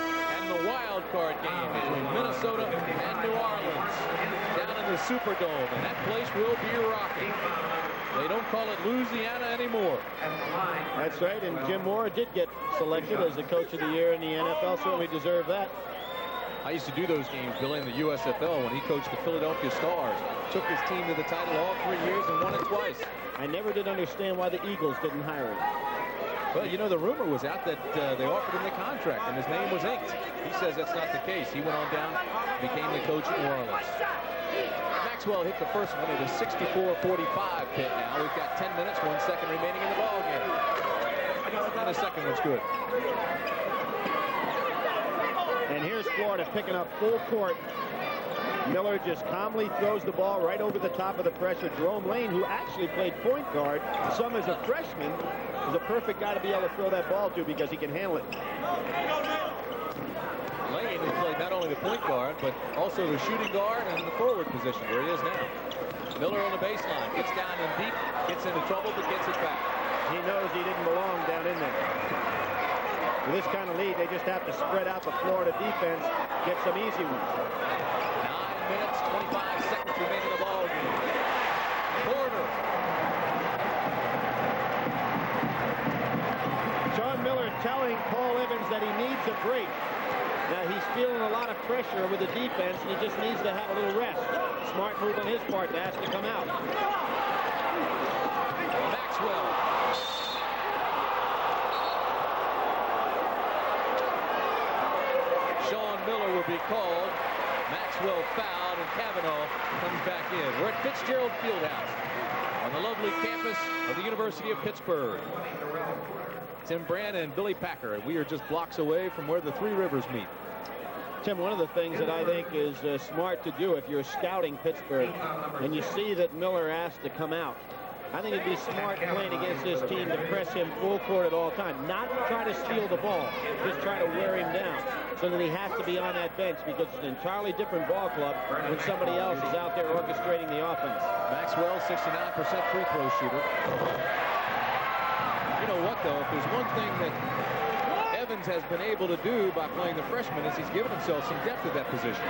and the wild card game between Minnesota and New Orleans down in the Superdome, and that place will be rocking. They don't call it Louisiana anymore. That's right, and Jim Moore did get selected as the coach of the year in the NFL. Certainly deserved that. I used to do those games, Billy, in the USFL when he coached the Philadelphia Stars. Took his team to the title all 3 years and won it twice. I never did understand why the Eagles didn't hire him. Well, you know, the rumor was out that they offered him the contract and his name was inked. He says that's not the case. He went on down, became the coach at New Orleans. Maxwell hit the first one. It is 64-45 Pitt now. We've got 10 minutes, 1 second remaining in the ball game. And the second one's good. And here's Florida picking up full court. Miller just calmly throws the ball right over the top of the pressure. Jerome Lane, who actually played point guard, some as a freshman, is a perfect guy to be able to throw that ball to because he can handle it. Lane has played not only the point guard, but also the shooting guard and the forward position where he is now. Miller on the baseline, gets down in deep, gets into trouble, but gets it back. He knows he didn't belong down in there. With this kind of lead, they just have to spread out the Florida defense, get some easy ones. 9 minutes, 25 seconds remaining in the ball game. Porter. Sean Miller telling Paul Evans that he needs a break. Now he's feeling a lot of pressure with the defense, and he just needs to have a little rest. Smart move on his part to ask to come out. Maxwell. Sean Miller will be called. Maxwell fouled, and Kavanaugh comes back in. We're at Fitzgerald Fieldhouse on the lovely campus of the University of Pittsburgh. Tim Brant and Billy Packer, and we are just blocks away from where the Three Rivers meet. Tim, one of the things that I think is smart to do if you're scouting Pittsburgh and you see that Miller asked to come out, I think it'd be smart playing against this team to press him full court at all times. Not try to steal the ball, just try to wear him down so that he has to be on that bench because it's an entirely different ball club when somebody else is out there orchestrating the offense. Maxwell, 69% free throw shooter. You know what, though? If there's one thing that Evans has been able to do by playing the freshman is he's given himself some depth at that position.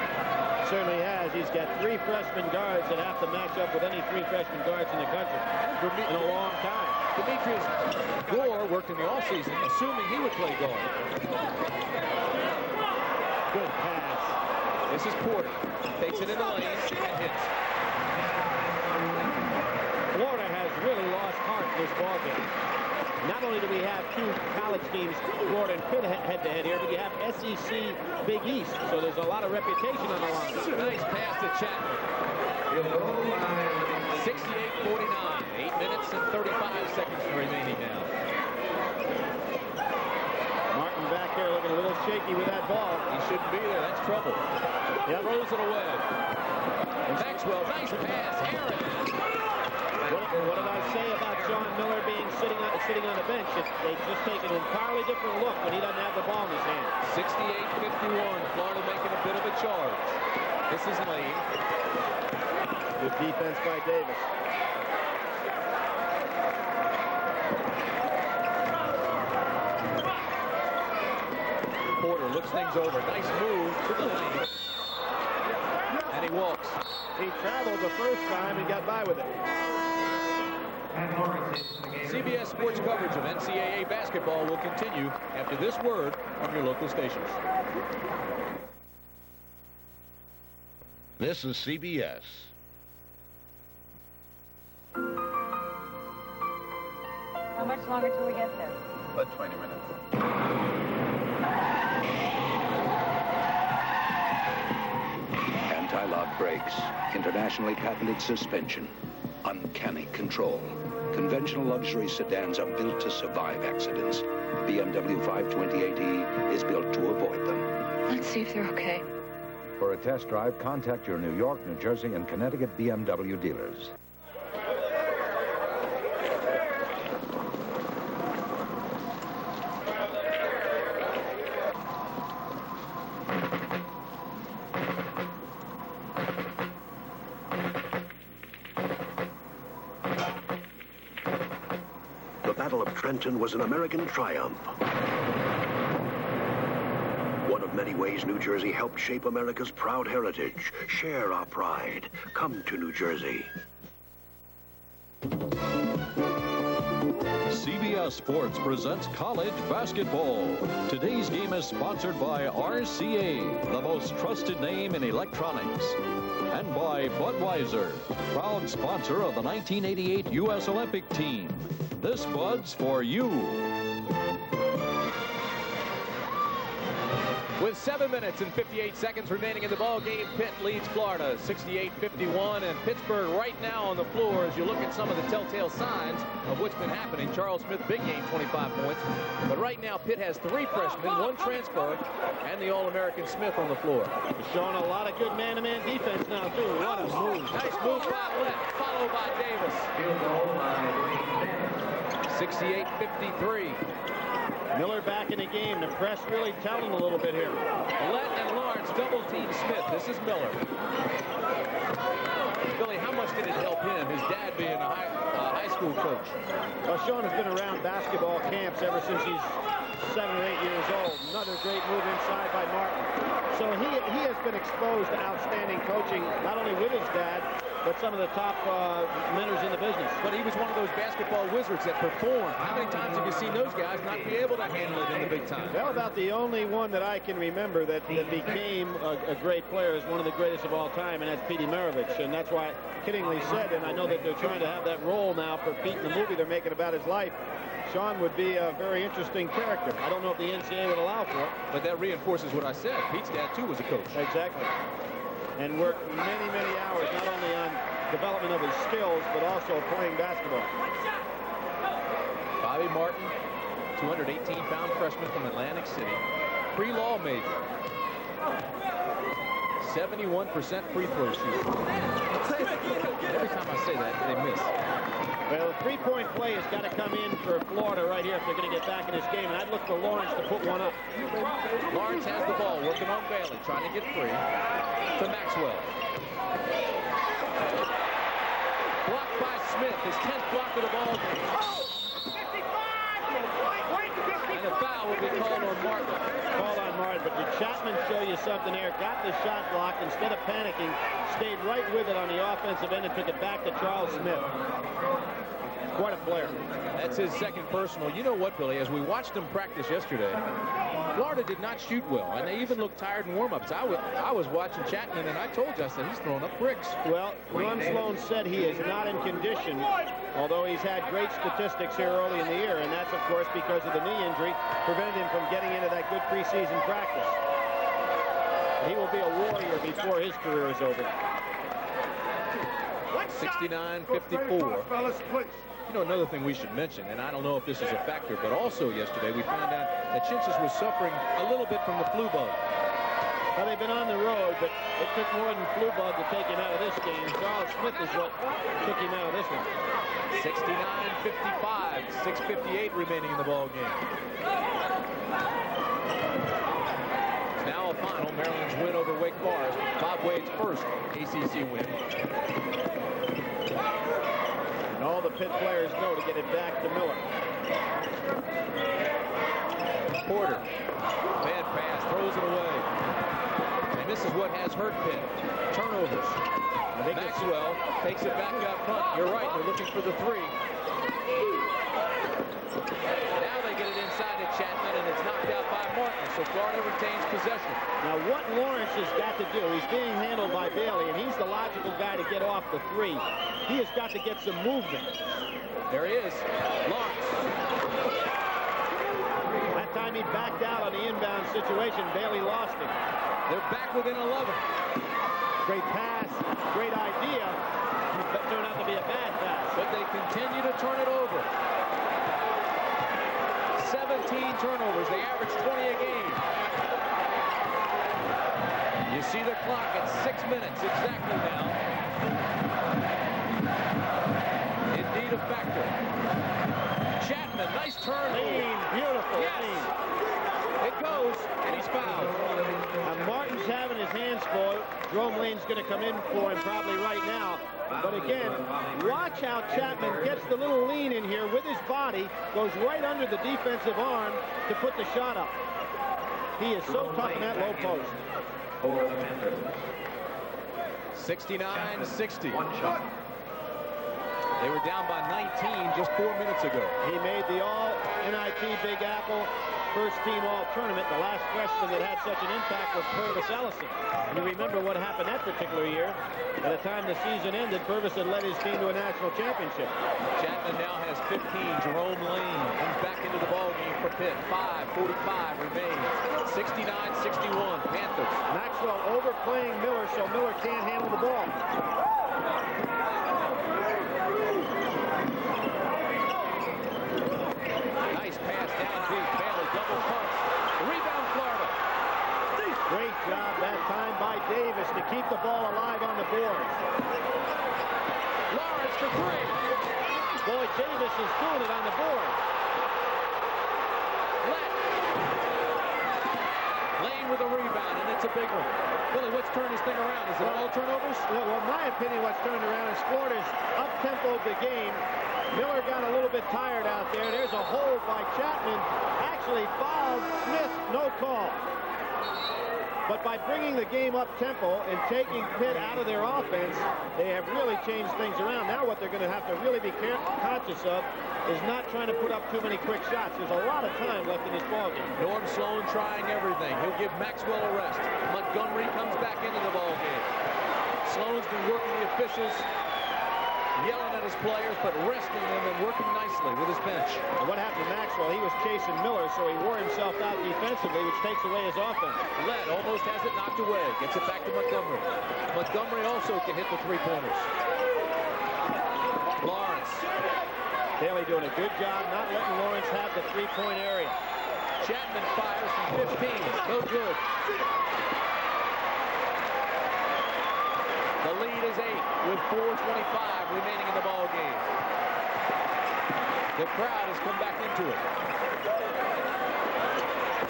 Certainly has. He's got 3 freshman guards that have to match up with any 3 freshman guards in the country in a long time. Demetrius Gore worked in the offseason, assuming he would play guard. Good pass. This is Porter. Takes it in the lane and hits. Florida has really lost heart in this ballgame. Not only do we have 2 college teams, Florida and Pitt head-to-head here, but you have SEC Big East, so there's a lot of reputation on the line. Nice pass to Chapman. 68-49. 8 minutes and 35 seconds remaining now. Martin back there looking a little shaky with that ball. He shouldn't be there. That's trouble. He throws it away. And Maxwell, nice pass. Aaron. What did I say about Sean Miller being sitting on the bench? They just take an entirely different look when he doesn't have the ball in his hand. 68-51. Florida making a bit of a charge. This is Lane. Good defense by Davis. Porter looks things over. Nice move to the lane. And he walks. He traveled the first time and got by with it. CBS Sports coverage of NCAA basketball will continue after this word from your local stations. This is CBS. How much longer till we get there? About 20 minutes. Anti-lock brakes, internationally patented suspension, uncanny control. Conventional luxury sedans are built to survive accidents. BMW 528e is built to avoid them. Let's see if they're okay. For a test drive, contact your New York, New Jersey, and Connecticut BMW dealers. The Battle of Trenton was an American triumph. One of many ways New Jersey helped shape America's proud heritage. Share our pride. Come to New Jersey. CBS Sports presents college basketball. Today's game is sponsored by RCA, the most trusted name in electronics. And by Budweiser, proud sponsor of the 1988 U.S. Olympic team. This Bud's for you. With 7 minutes and 58 seconds remaining in the ball game, Pitt leads Florida 68-51, and Pittsburgh right now on the floor as you look at some of the telltale signs of what's been happening. Charles Smith, big game, 25 points. But right now, Pitt has 3 freshmen, 1 transfer, and the All-American Smith on the floor. Showing a lot of good man-to-man defense now, too. What a move. Nice move by left, followed by Davis. 68-53. Miller back in the game. The press really telling a little bit here. Lett and Lawrence double team Smith. This is Miller. Billy, how much did it help him, his dad being a high school coach? Well, Sean has been around basketball camps ever since he's 7 or 8 years old. Another great move inside by Martin. So he has been exposed to outstanding coaching, not only with his dad, but some of the top mentors in the business. But he was one of those basketball wizards that performed. How many times have you seen those guys not be able to handle it in the big time? Well, about the only one that I can remember that became a great player is one of the greatest of all time, and that's Petey Maravich. And that's why I kiddingly said, and I know that they're trying to have that role now for Pete in the movie they're making about his life. Sean would be a very interesting character. I don't know if the NCAA would allow for it. But that reinforces what I said. Pete's dad, too, was a coach. Exactly. And worked many, many hours, not only on development of his skills, but also playing basketball. Bobby Martin, 218-pound freshman from Atlantic City. Pre-law major. 71% free throw shooter. Every time I say that, they miss. Well, the three-point play has got to come in for Florida right here if they're going to get back in this game, and I'd look for Lawrence to put one up. Lawrence has the ball, working on Bailey, trying to get free to Maxwell. Blocked by Smith, his 10th block of the ball game. And a foul will be called on Martin. Called on Martin, but did Chapman show you something there? Got the shot blocked, instead of panicking, stayed right with it on the offensive end and took it back to Charles Smith. Quite a player. That's his second personal. You know what, Billy, as we watched them practice yesterday, Florida did not shoot well, and they even looked tired in warm-ups. I was watching Chapman, and I told you, I said, he's throwing up bricks. Well, Ron Sloan said he is not in condition, although he's had great statistics here early in the year, and that's, of course, because of the knee injury, prevented him from getting into that good preseason practice. He will be a warrior before his career is over. 69-54. You know, another thing we should mention, and I don't know if this is a factor, but also yesterday we found out that Chinchas was suffering a little bit from the flu bug. Well, they've been on the road, but it took more than flu bug to take him out of this game. Charles Smith is what took him out of this one. 69-55, 6:58 remaining in the ball game. It's now a final. Maryland's win over Wake Forest. Bob Wade's first ACC win. And all the Pitt players know to get it back to Miller. Porter, bad pass, throws it away. And this is what has hurt Pitt. Turnovers. Maxwell takes it back up front. You're right, they're looking for the three. Now they get it inside to Chapman, and it's knocked out by Martin, so Florida retains possession. Now what Lawrence has got to do, he's being handled by Bailey, and he's the logical guy to get off the three. He has got to get some movement. There he is, Lawrence. That time he backed out on the inbound situation. Bailey lost him. They're back within 11. Great pass, great idea. But turned out to be a bad pass. But they continue to turn it over. 17 turnovers. They average 20 a game. You see the clock at 6 minutes exactly now. Indeed a factor. Chapman, nice turn. Clean, beautiful. Yes. Clean. It goes, and he's fouled. Now Martin's having his hands full. Jerome Lane's going to come in for him probably right now. But again, watch how Chapman gets the little lean in here with his body, goes right under the defensive arm to put the shot up. He is so tough in that low post. 69-60. They were down by 19 just 4 minutes ago. He made the all-NIT Big Apple first-team all-tournament. The last freshman that had such an impact was Purvis Ellison. And you remember what happened that particular year. By the time the season ended, Purvis had led his team to a national championship. Chapman now has 15. Jerome Lane comes back into the ballgame for Pitt. 5:45 remains. 69-61, Panthers. Maxwell overplaying Miller, so Miller can't handle the ball. Nice pass down deep. Bailey double punch. Rebound, Florida. Great job that time by Davis to keep the ball alive on the boards. Lawrence for three. Boy, Davis is doing it on the board. Lane with a rebound, and it's a big one. Billy, what's turned this thing around? Is it all turnovers? Well, in my opinion, what's turned around is Florida's up-tempoed the game. Miller got a little bit tired out there. There's a hold by Chapman. Actually fouled Smith, no call. But by bringing the game up-tempo and taking Pitt out of their offense, they have really changed things around. Now what they're going to have to really be conscious of is not trying to put up too many quick shots. There's a lot of time left in this ballgame. Norm Sloan trying everything. He'll give Maxwell a rest. Montgomery comes back into the ballgame. Sloan's been working the officials, yelling at his players, but resting them and working nicely with his bench. And what happened to Maxwell? He was chasing Miller, so he wore himself out defensively, which takes away his offense. Led almost has it knocked away. Gets it back to Montgomery. Montgomery also can hit the three-pointers. Lawrence. Bailey doing a good job not letting Lawrence have the three-point area. Chapman fires from 15. No good. The lead is 8 with 4:25 remaining in the ball game. The crowd has come back into it.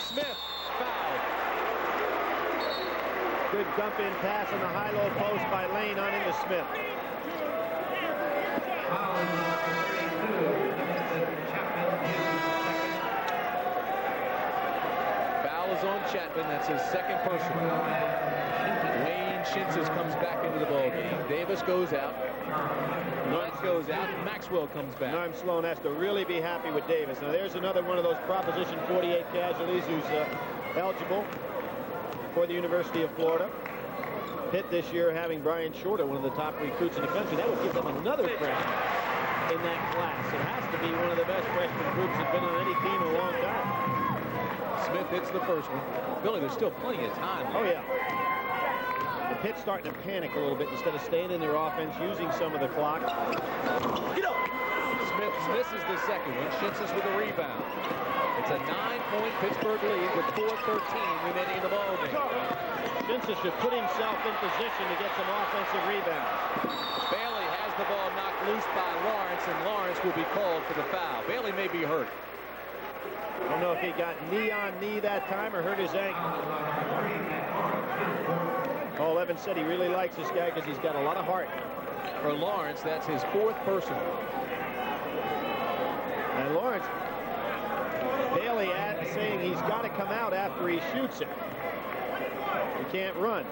Smith fouled. Good dump-in pass on the high-low post by Lane on into Smith. Foul is on Chapman. That's his second personal. Wayne Shinsis comes back into the ballgame. Davis goes out. Lawrence goes out. And Maxwell comes back. Norm Sloan has to really be happy with Davis. Now there's another one of those Proposition 48 casualties who's eligible for the University of Florida. Pitt this year having Brian Shorter, one of the top recruits in the country. That would give them another freshman in that class. It has to be one of the best freshman groups that's been on any team in a long time. Smith hits the first one. Billy, there's still plenty of time. Oh, yeah. The Pitt's starting to panic a little bit instead of staying in their offense, using some of the clock. Smith misses the second one. Shinsis with a rebound. It's a 9-point Pittsburgh lead with 4:13 remaining in the ballgame. Shinsis should put himself in position to get some offensive rebounds. Bailey has the ball knocked loose by Lawrence, and Lawrence will be called for the foul. Bailey may be hurt. I don't know if he got knee on knee that time or hurt his ankle. Paul Evans said he really likes this guy because he's got a lot of heart. For Lawrence, that's his fourth personal. And Lawrence, Bailey saying he's got to come out after he shoots it. He can't run.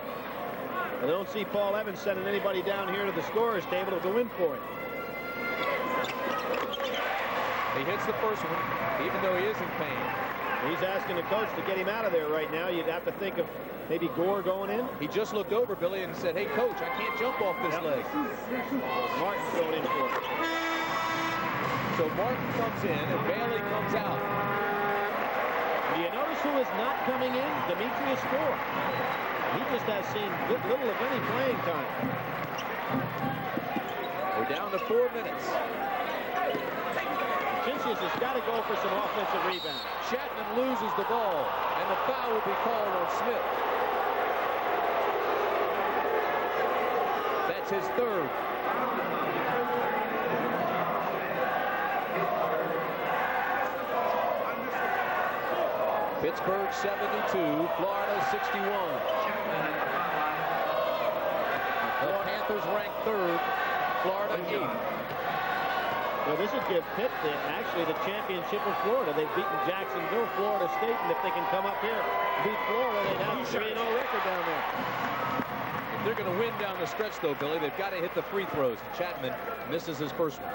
I don't see Paul Evans sending anybody down here to the scorer's table to go in for it. He hits the first one, even though he is in pain. He's asking the coach to get him out of there right now. You'd have to think of maybe Gore going in. He just looked over, Billy, and said, hey, coach, I can't jump off this leg. Martin's going in for it. So Martin comes in, and Bailey comes out. Do you notice who is not coming in? Demetrius Gore. He just has seen little of any playing time. We're down to 4 minutes. Shinsis has got to go for some offensive rebound. Chapman loses the ball, and the foul will be called on Smith. That's his third. Pittsburgh 72, Florida 61. The Panthers ranked third, Florida 8th. Well, this would give Pitt actually the championship of Florida. They've beaten Jacksonville, Florida State, and if they can come up here, beat Florida, they'd have a 3-0 record down there. If they're going to win down the stretch, though, Billy, they've got to hit the free throws. Chapman misses his first one.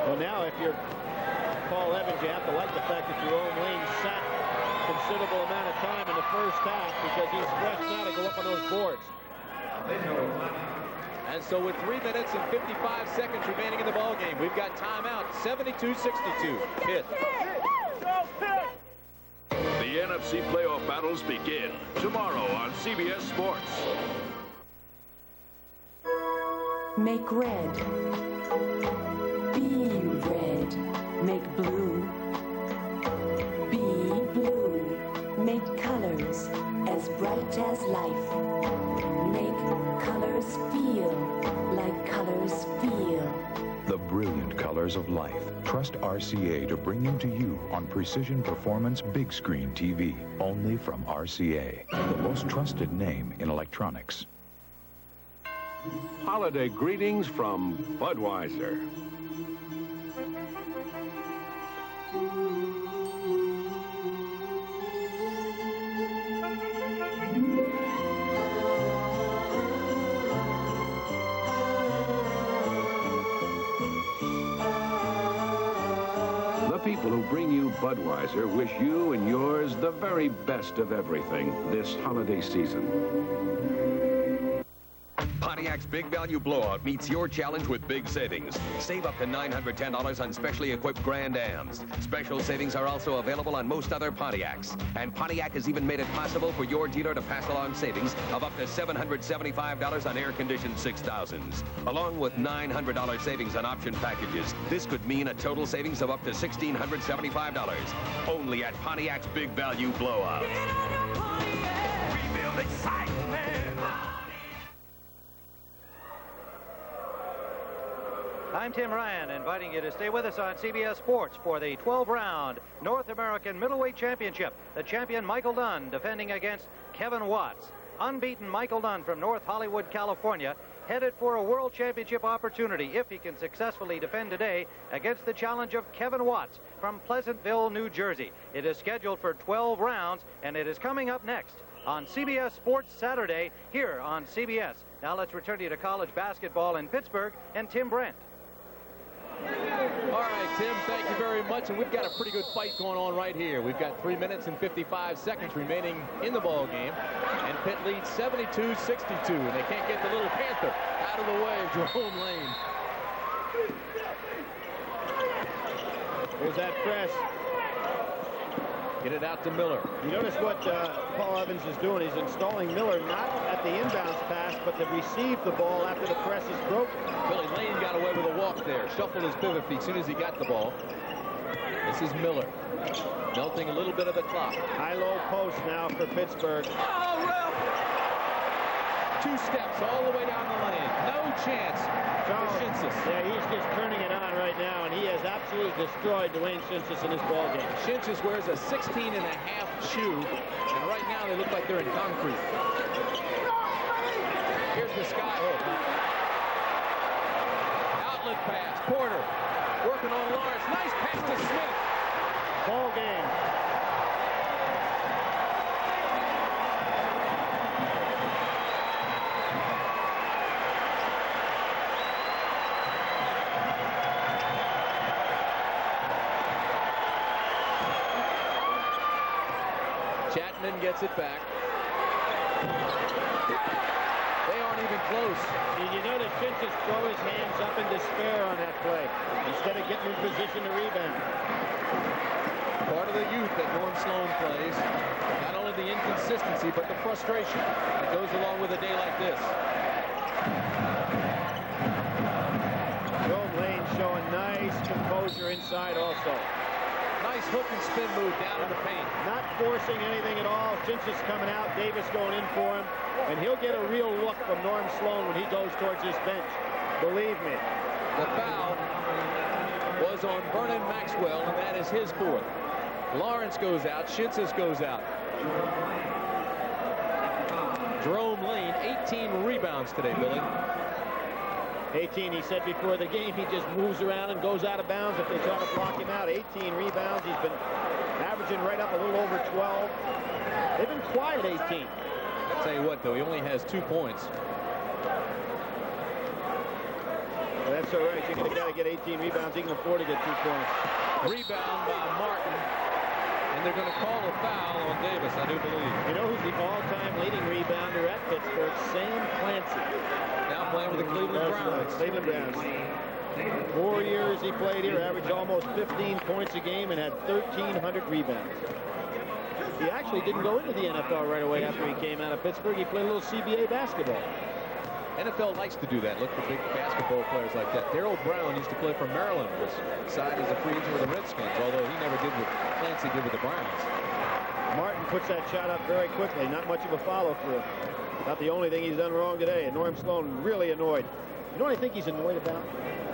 Well, now if you're Paul Evans, you have to like the fact that Jerome Lane sat a considerable amount of time in the first half because he's fresh now to go up on those boards. And so with 3 minutes and 55 seconds remaining in the ball game, we've got timeout, 72-62. Pitt. The NFC playoff battles begin tomorrow on CBS Sports. Make red. Be red. Make blue. Be blue. Make colors as bright as life. Make colors feel like colors feel. The brilliant colors of life. Trust RCA to bring them to you on Precision Performance Big Screen TV. Only from RCA, the most trusted name in electronics. Holiday greetings from Budweiser. The people who bring you Budweiser wish you and yours the very best of everything this holiday season. Pontiac's Big Value Blowout meets your challenge with big savings. Save up to $910 on specially equipped Grand Ams. Special savings are also available on most other Pontiacs. And Pontiac has even made it possible for your dealer to pass along savings of up to $775 on air-conditioned 6000s. Along with $900 savings on option packages, this could mean a total savings of up to $1,675. Only at Pontiac's Big Value Blowout. Rebuild excitement. I'm Tim Ryan, inviting you to stay with us on CBS Sports for the 12-round North American Middleweight Championship. The champion, Michael Dunn, defending against Kevin Watts. Unbeaten Michael Dunn from North Hollywood, California, headed for a world championship opportunity if he can successfully defend today against the challenge of Kevin Watts from Pleasantville, New Jersey. It is scheduled for 12 rounds, and it is coming up next on CBS Sports Saturday here on CBS. Now let's return you to college basketball in Pittsburgh and Tim Brant. All right, Tim, thank you very much. And we've got a pretty good fight going on right here. We've got 3 minutes and 55 seconds remaining in the ball game. And Pitt leads 72-62. And they can't get the little Panther out of the way of Jerome Lane. Here's that press. Get it out to Miller. You notice what Paul Evans is doing. He's installing Miller not at the inbounds pass, but to receive the ball after the press is broken. Billy Lane got away with a walk there. Shuffled his pivot feet as soon as he got the ball. This is Miller. Melting a little bit of the clock. High-low post now for Pittsburgh. Oh, ref! 2 steps all the way down the lane. No chance for Shinsis. Yeah, he's just turning it on right now, and he has absolutely destroyed Dwayne Shinsis in this ballgame. Shinsis wears a 16.5 shoe, and right now they look like they're in concrete. Here's the skyhook. Outlet pass. Porter working on Lawrence. Nice pass to Smith. Ball game. Chapman gets it back. They aren't even close. You notice Shinsis throw his hands up in despair on that play instead of getting in position to rebound. Part of the youth that Norm Sloan plays. Not only the inconsistency, but the frustration that goes along with a day like this. Jerome Lane showing nice composure inside also. Nice hook and spin move down in the paint. Not forcing anything at all. Shinsis coming out. Davis going in for him. And he'll get a real look from Norm Sloan when he goes towards his bench. Believe me. The foul was on Vernon Maxwell, and that is his 4th. Lawrence goes out. Shinsis goes out. Jerome Lane, 18 rebounds today, Billy. 18, he said before the game, he just moves around and goes out of bounds if they try to block him out. 18 rebounds. He's been averaging right up a little over 12. They've been quiet 18. I'll tell you what, though, he only has 2 points. Well, that's all right. You're going to got to get 18 rebounds. He can afford to get 2 points. Rebound by Martin. And they're going to call a foul on Davis, I do believe. You know who's the all-time leading rebounder at Pittsburgh? Sam Clancy. Now playing with the Cleveland Browns. Cleveland Browns. 4 years he played here, averaged almost 15 points a game, and had 1,300 rebounds. He actually didn't go into the NFL right away after he came out of Pittsburgh. He played a little CBA basketball. NFL likes to do that. Look for big basketball players like that. Darrell Brown used to play for Maryland. Was signed as a free agent with the Redskins, although he never did what Clancy did with the Browns. Martin puts that shot up very quickly. Not much of a follow-through. Not the only thing he's done wrong today. And Norm Sloan really annoyed. You know what I think he's annoyed about?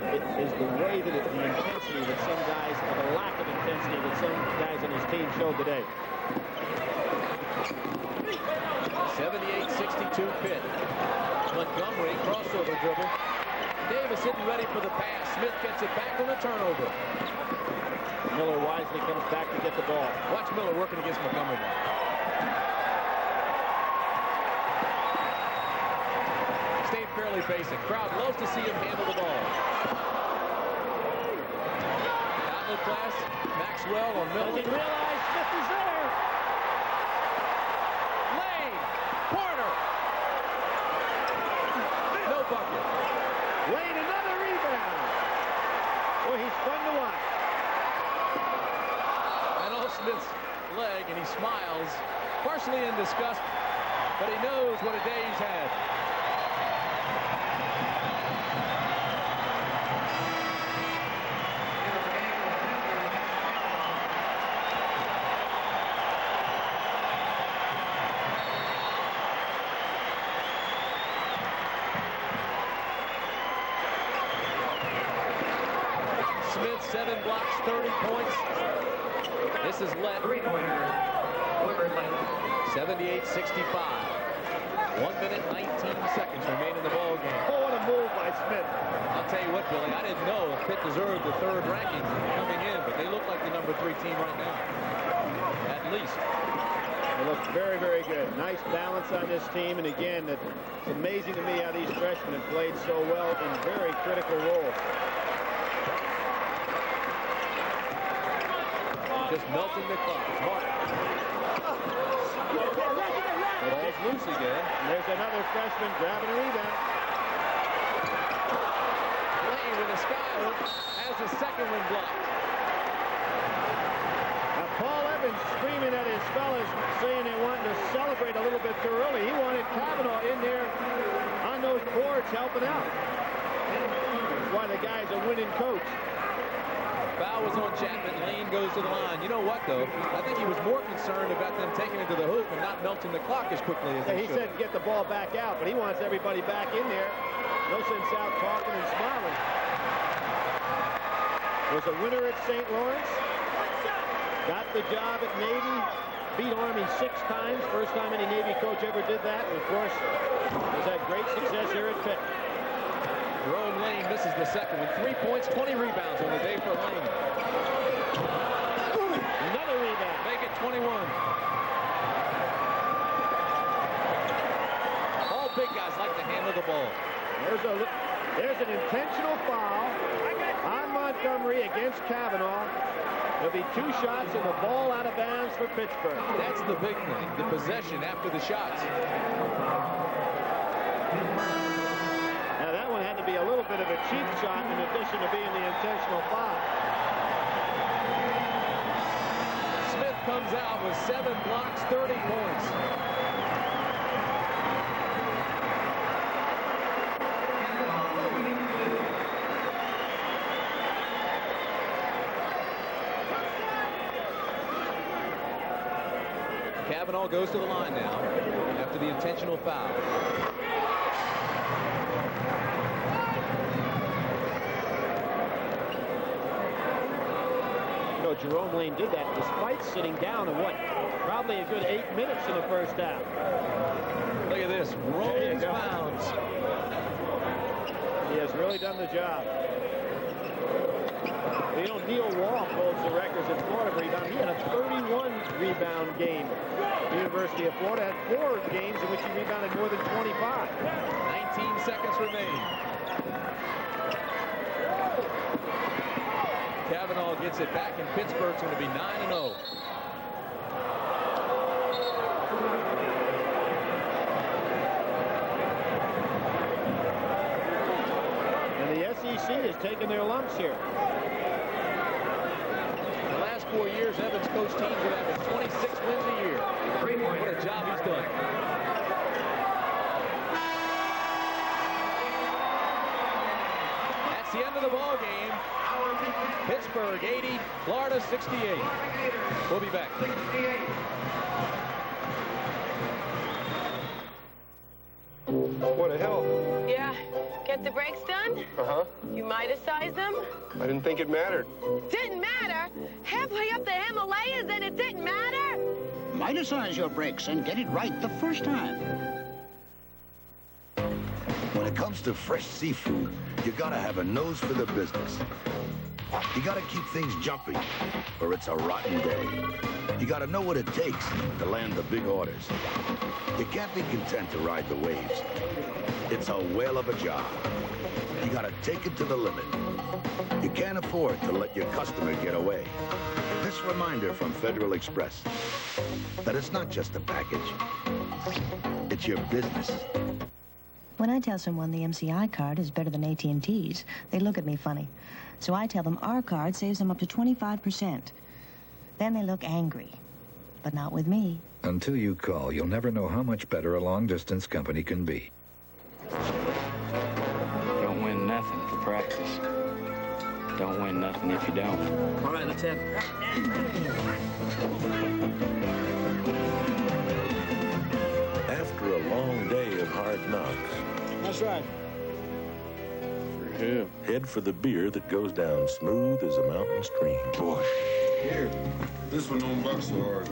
It is the way that the intensity that some guys, or the lack of intensity that some guys on his team showed today. 78-62 Pitt. Montgomery, crossover dribble. Davis isn't ready for the pass. Smith gets it back on the turnover. Miller wisely comes back to get the ball. Watch Miller working against Montgomery now. Stayed fairly basic. Crowd loves to see him handle the ball. Outlet pass. Maxwell on Miller. Doesn't realize Smith is there. Lane. Corner. No bucket. Lane, another rebound. Boy, he's fun to watch. And off Smith's leg, and he smiles, partially in disgust, but he knows what a day he's had. Smith, 7 blocks, 30 points. This is led 78-65. 1 minute, 19 seconds remain in the ball game. Oh, what a move by Smith. I'll tell you what, Billy, I didn't know if Pitt deserved the 3rd ranking coming in, but they look like the number 3 team right now. At least. They look very, very good. Nice balance on this team. And again, it's amazing to me how these freshmen have played so well in very critical roles. Just melting the clock. Martin. The ball's loose again. And there's another freshman grabbing a rebound. Lane with a skyhook has the second one blocked. Now Paul Evans screaming at his fellas, saying they wanted to celebrate a little bit too early. He wanted Kavanaugh in there on those boards helping out. That's why the guy's a winning coach. Foul was on Chapman. Lane goes to the line. You know what, though? I think he was more concerned about them taking it to the hoop and not melting the clock as quickly as they should. He said get the ball back out, but he wants everybody back in there. No sense out talking and smiling. Was a winner at St. Lawrence. Got the job at Navy. Beat Army 6 times. First time any Navy coach ever did that. And, of course, has had great success here at Pitt. Jerome Lane misses the second one. 3 points, 20 rebounds on the day for Lane. Another rebound. Make it 21. All big guys like to handle the ball. There's an intentional foul on Montgomery against Kavanaugh. There'll be 2 shots and the ball out of bounds for Pittsburgh. That's the big thing, the possession after the shots. Now that one had to be a little bit of a cheap shot in addition to being the intentional foul. Smith comes out with 7 blocks, 30 points. Kavanaugh goes to the line now after the intentional foul. Jerome Lane did that despite sitting down in probably a good 8 minutes in the first half. Look at this, rolling pounds. He has really done the job. You know, Neil Wolf holds the records in Florida for rebound. He had a 31 rebound game. The University of Florida had 4 games in which he rebounded more than 25. 19 seconds remain. Kavanaugh gets it back, and Pittsburgh's going to be 9-0. And the SEC is taking their lumps here. The last 4 years, Evans coached teams that have 26 wins a year. What a job he's done. That's the end of the ball game. Pittsburgh 80, Florida 68. We'll be back. What the hell? Yeah, get the brakes done? Uh-huh. You Midas-sized them? I didn't think it mattered. Didn't matter? Halfway up the Himalayas and it didn't matter? Midas-size your brakes and get it right the first time. When it comes to fresh seafood, you gotta have a nose for the business. You gotta keep things jumpy, or it's a rotten day. You gotta know what it takes to land the big orders. You can't be content to ride the waves. It's a whale of a job. You gotta take it to the limit. You can't afford to let your customer get away. This reminder from Federal Express that it's not just a package, it's your business. When I tell someone the MCI card is better than AT&T's, they look at me funny. So I tell them our card saves them up to 25%. Then they look angry. But not with me. Until you call, you'll never know how much better a long-distance company can be. Don't win nothing for practice. Don't win nothing if you don't. All right, let's have it. After a long day of hard knocks. That's right. For him. Head for the beer that goes down smooth as a mountain stream. Boy. Here, this one don't buck so hard.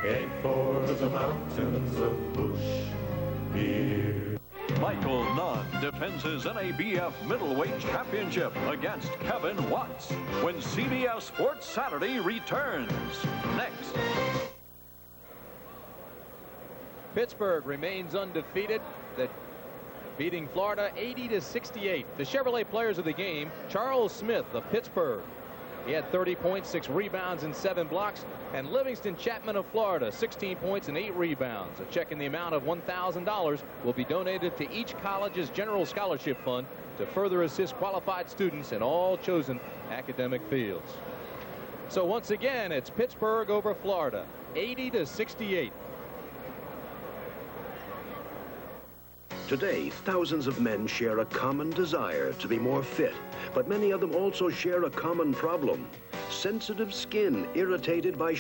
Head for the mountains of Bush beer. Michael Nunn defends his NABF middleweight championship against Kevin Watts when CBS Sports Saturday returns next. Pittsburgh remains undefeated, beating Florida 80-68. The Chevrolet players of the game: Charles Smith of Pittsburgh. He had 30 points, 6 rebounds, and 7 blocks. And Livingston Chapman of Florida, 16 points and 8 rebounds. A check in the amount of $1,000 will be donated to each college's general scholarship fund to further assist qualified students in all chosen academic fields. So once again, it's Pittsburgh over Florida, 80-68. Today, thousands of men share a common desire to be more fit, but many of them also share a common problem: sensitive skin irritated by